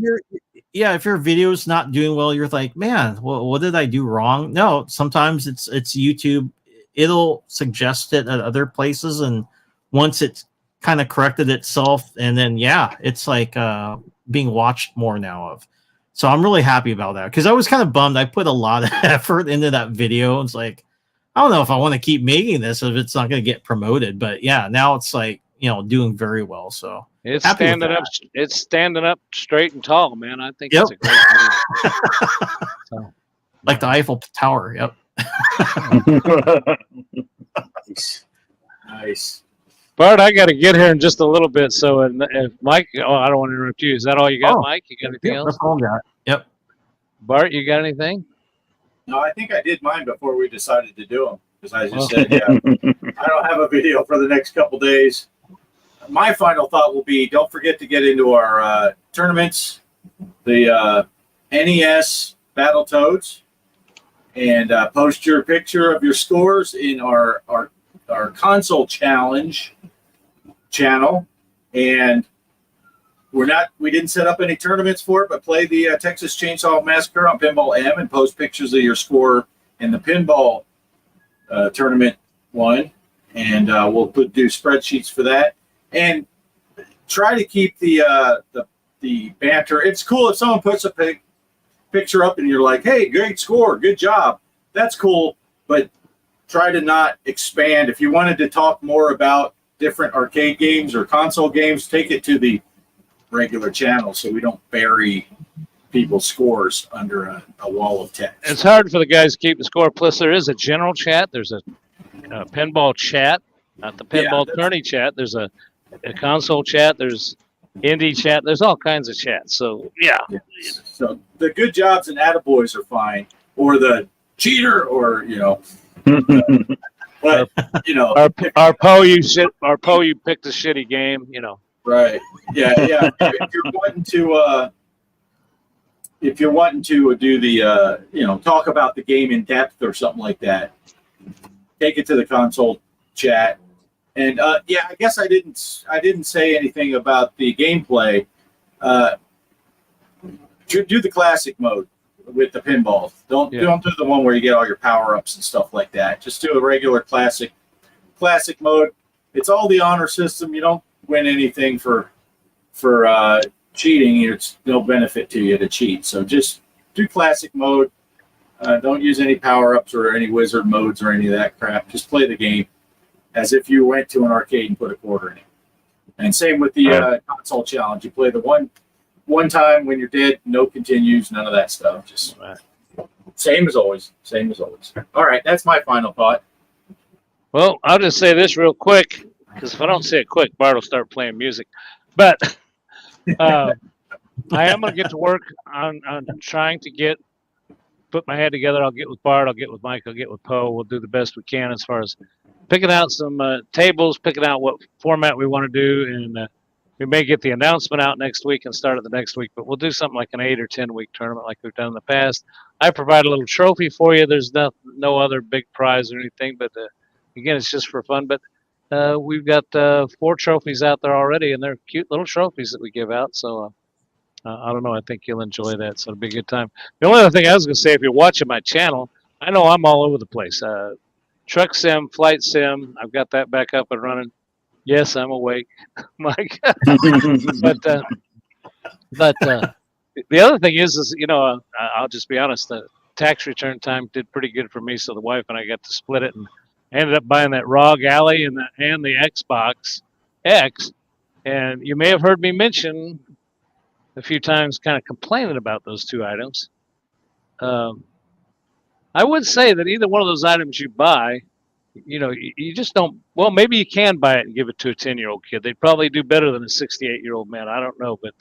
if your video's not doing well, you're like, man, what did I do wrong? No, sometimes it's YouTube. It'll suggest it at other places, and once it's kind of corrected itself, and then it's like being watched more now of. So I'm really happy about that because I was kind of bummed. I put a lot of effort into that video. It's like, I don't know if I want to keep making this if it's not going to get promoted. But now it's like, doing very well. So it's standing up. It's standing up straight and tall, man. I think it's a great video. Like the Eiffel Tower. Yep. Nice. Bart, I got to get here in just a little bit. So if Mike, I don't want to interrupt you. Is that all you got, Mike? You got anything else? That's all I got. Yep. Bart, you got anything? No, I think I did mine before we decided to do them. Because I just said, yeah, I don't have a video for the next couple days. My final thought will be, don't forget to get into our tournaments, the NES Battletoads, and post your picture of your scores in our console challenge channel. And we didn't set up any tournaments for it, but play the Texas Chainsaw Massacre on Pinball M and post pictures of your score in the pinball tournament one, and we'll do spreadsheets for that, and try to keep the banter. It's cool if someone puts a picture up and you're like, hey, great score, good job, that's cool, but try to not expand. If you wanted to talk more about different arcade games or console games, take it to the regular channel so we don't bury people's scores under a wall of text. It's hard for the guys to keep the score. Plus, there is a general chat. There's a pinball chat, not the pinball tourney chat. There's a console chat. There's indie chat. There's all kinds of chats. So, yeah. So the good jobs and attaboys are fine, or the cheater, or, but, our Poe, you picked a shitty game, Right. Yeah. If you're wanting to do the, talk about the game in depth or something like that, take it to the console chat. And I guess I didn't say anything about the gameplay. Do the classic mode with the pinball. Don't do the one where you get all your power ups and stuff like that. Just do a regular classic mode. It's all the honor system. You don't win anything for cheating. It's no benefit to you to cheat. So just do classic mode. Don't use any power-ups or any wizard modes or any of that crap. Just play the game as if you went to an arcade and put a quarter in it. And same with the console challenge. You play the one time when you're dead, no continues, none of that stuff. Just same as always. All right, that's my final thought. Well, I'll just say this real quick, because if I don't say it quick, Bart will start playing music. But I am going to get to work on trying to put my head together. I'll get with Bart, I'll get with Mike, I'll get with Poe. We'll do the best we can as far as picking out some tables, picking out what format we want to do, and we may get the announcement out next week and start it the next week, but we'll do something like an 8 or 10 week tournament like we've done in the past. I provide a little trophy for you. There's no other big prize or anything, but again, it's just for fun. But we've got 4 trophies out there already, and they're cute little trophies that we give out. So I don't know. I think you'll enjoy that. So it'll be a good time. The only other thing I was going to say, if you're watching my channel, I know I'm all over the place. Truck sim, flight sim, I've got that back up and running. Yes, I'm awake, Mike. but the other thing is I'll just be honest. The tax return time did pretty good for me, so the wife and I got to split it, and I ended up buying that ROG Alley and the Xbox X. And you may have heard me mention a few times, kind of complaining about those 2 items. I would say that either one of those items you buy, you just don't. Well, maybe you can buy it and give it to a 10-year-old kid. They'd probably do better than a 68-year-old man. I don't know, but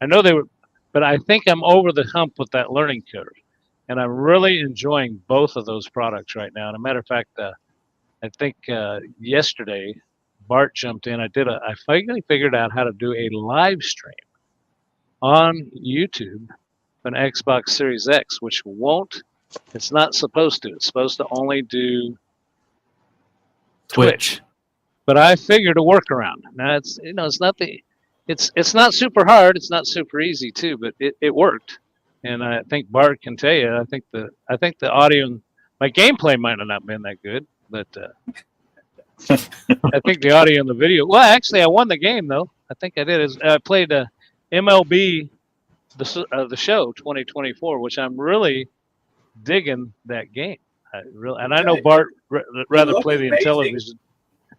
I know they would. But I think I'm over the hump with that learning curve, and I'm really enjoying both of those products right now. And a matter of fact, I think yesterday Bart jumped in. I finally figured out how to do a live stream on YouTube, an Xbox Series X, which it's not supposed to. It's supposed to only do Twitch. But I figured a workaround. Now it's not super hard. It's not super easy too, but it worked. And I think Bart can tell you. I think the audio, my gameplay might have not been that good, but I think the audio and the video. Well, actually, I won the game though. I think I did. I played MLB the show 2024, which I'm really digging that game. And I know Bart rather play the Intellivision.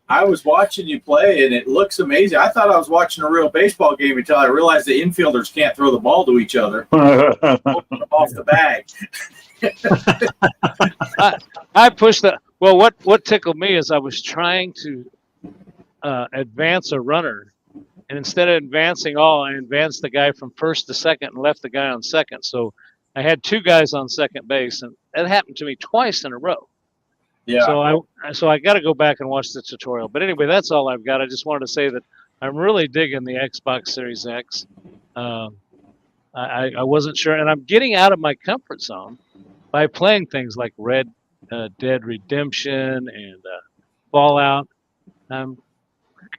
I was watching you play, and it looks amazing. I thought I was watching a real baseball game until I realized the infielders can't throw the ball to each other off the bag. I pushed the. Well, what tickled me is I was trying to advance a runner, and instead of advancing I advanced the guy from first to second and left the guy on second. So I had two guys on second base, and that happened to me twice in a row. Yeah. So I got to go back and watch the tutorial. But anyway, that's all I've got. I just wanted to say that I'm really digging the Xbox Series X. I wasn't sure, and I'm getting out of my comfort zone by playing things like Red Dead Redemption and Fallout. I'm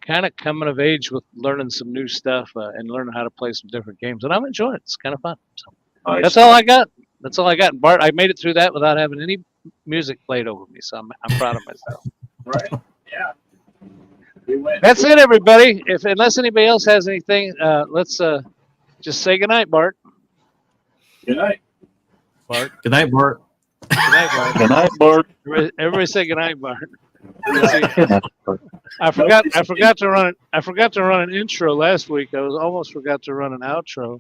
kind of coming of age with learning some new stuff and learning how to play some different games, and I'm enjoying it. It's kind of fun. So that's all I got. That's all I got. And Bart, I made it through that without having any music played over me, so I'm proud of myself. Right. Yeah. We went. That's it, everybody. Unless anybody else has anything, let's just say goodnight, Bart. Good night. Bart. Good night, Bart. Good night, Bart. Good night, Bart. Everybody say goodnight, Bart. I forgot to run it. I forgot to run an intro last week. I almost forgot to run an outro.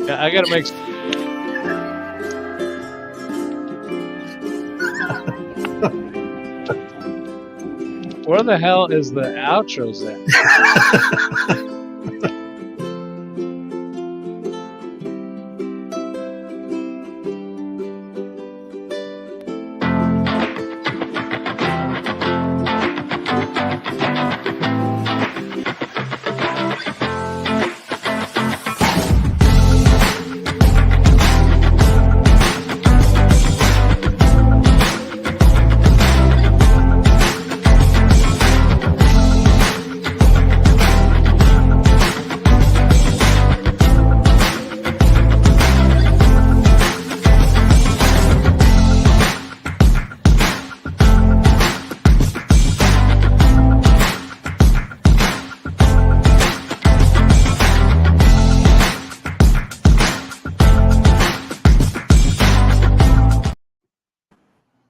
Yeah, I got to make. Where the hell is the outros at?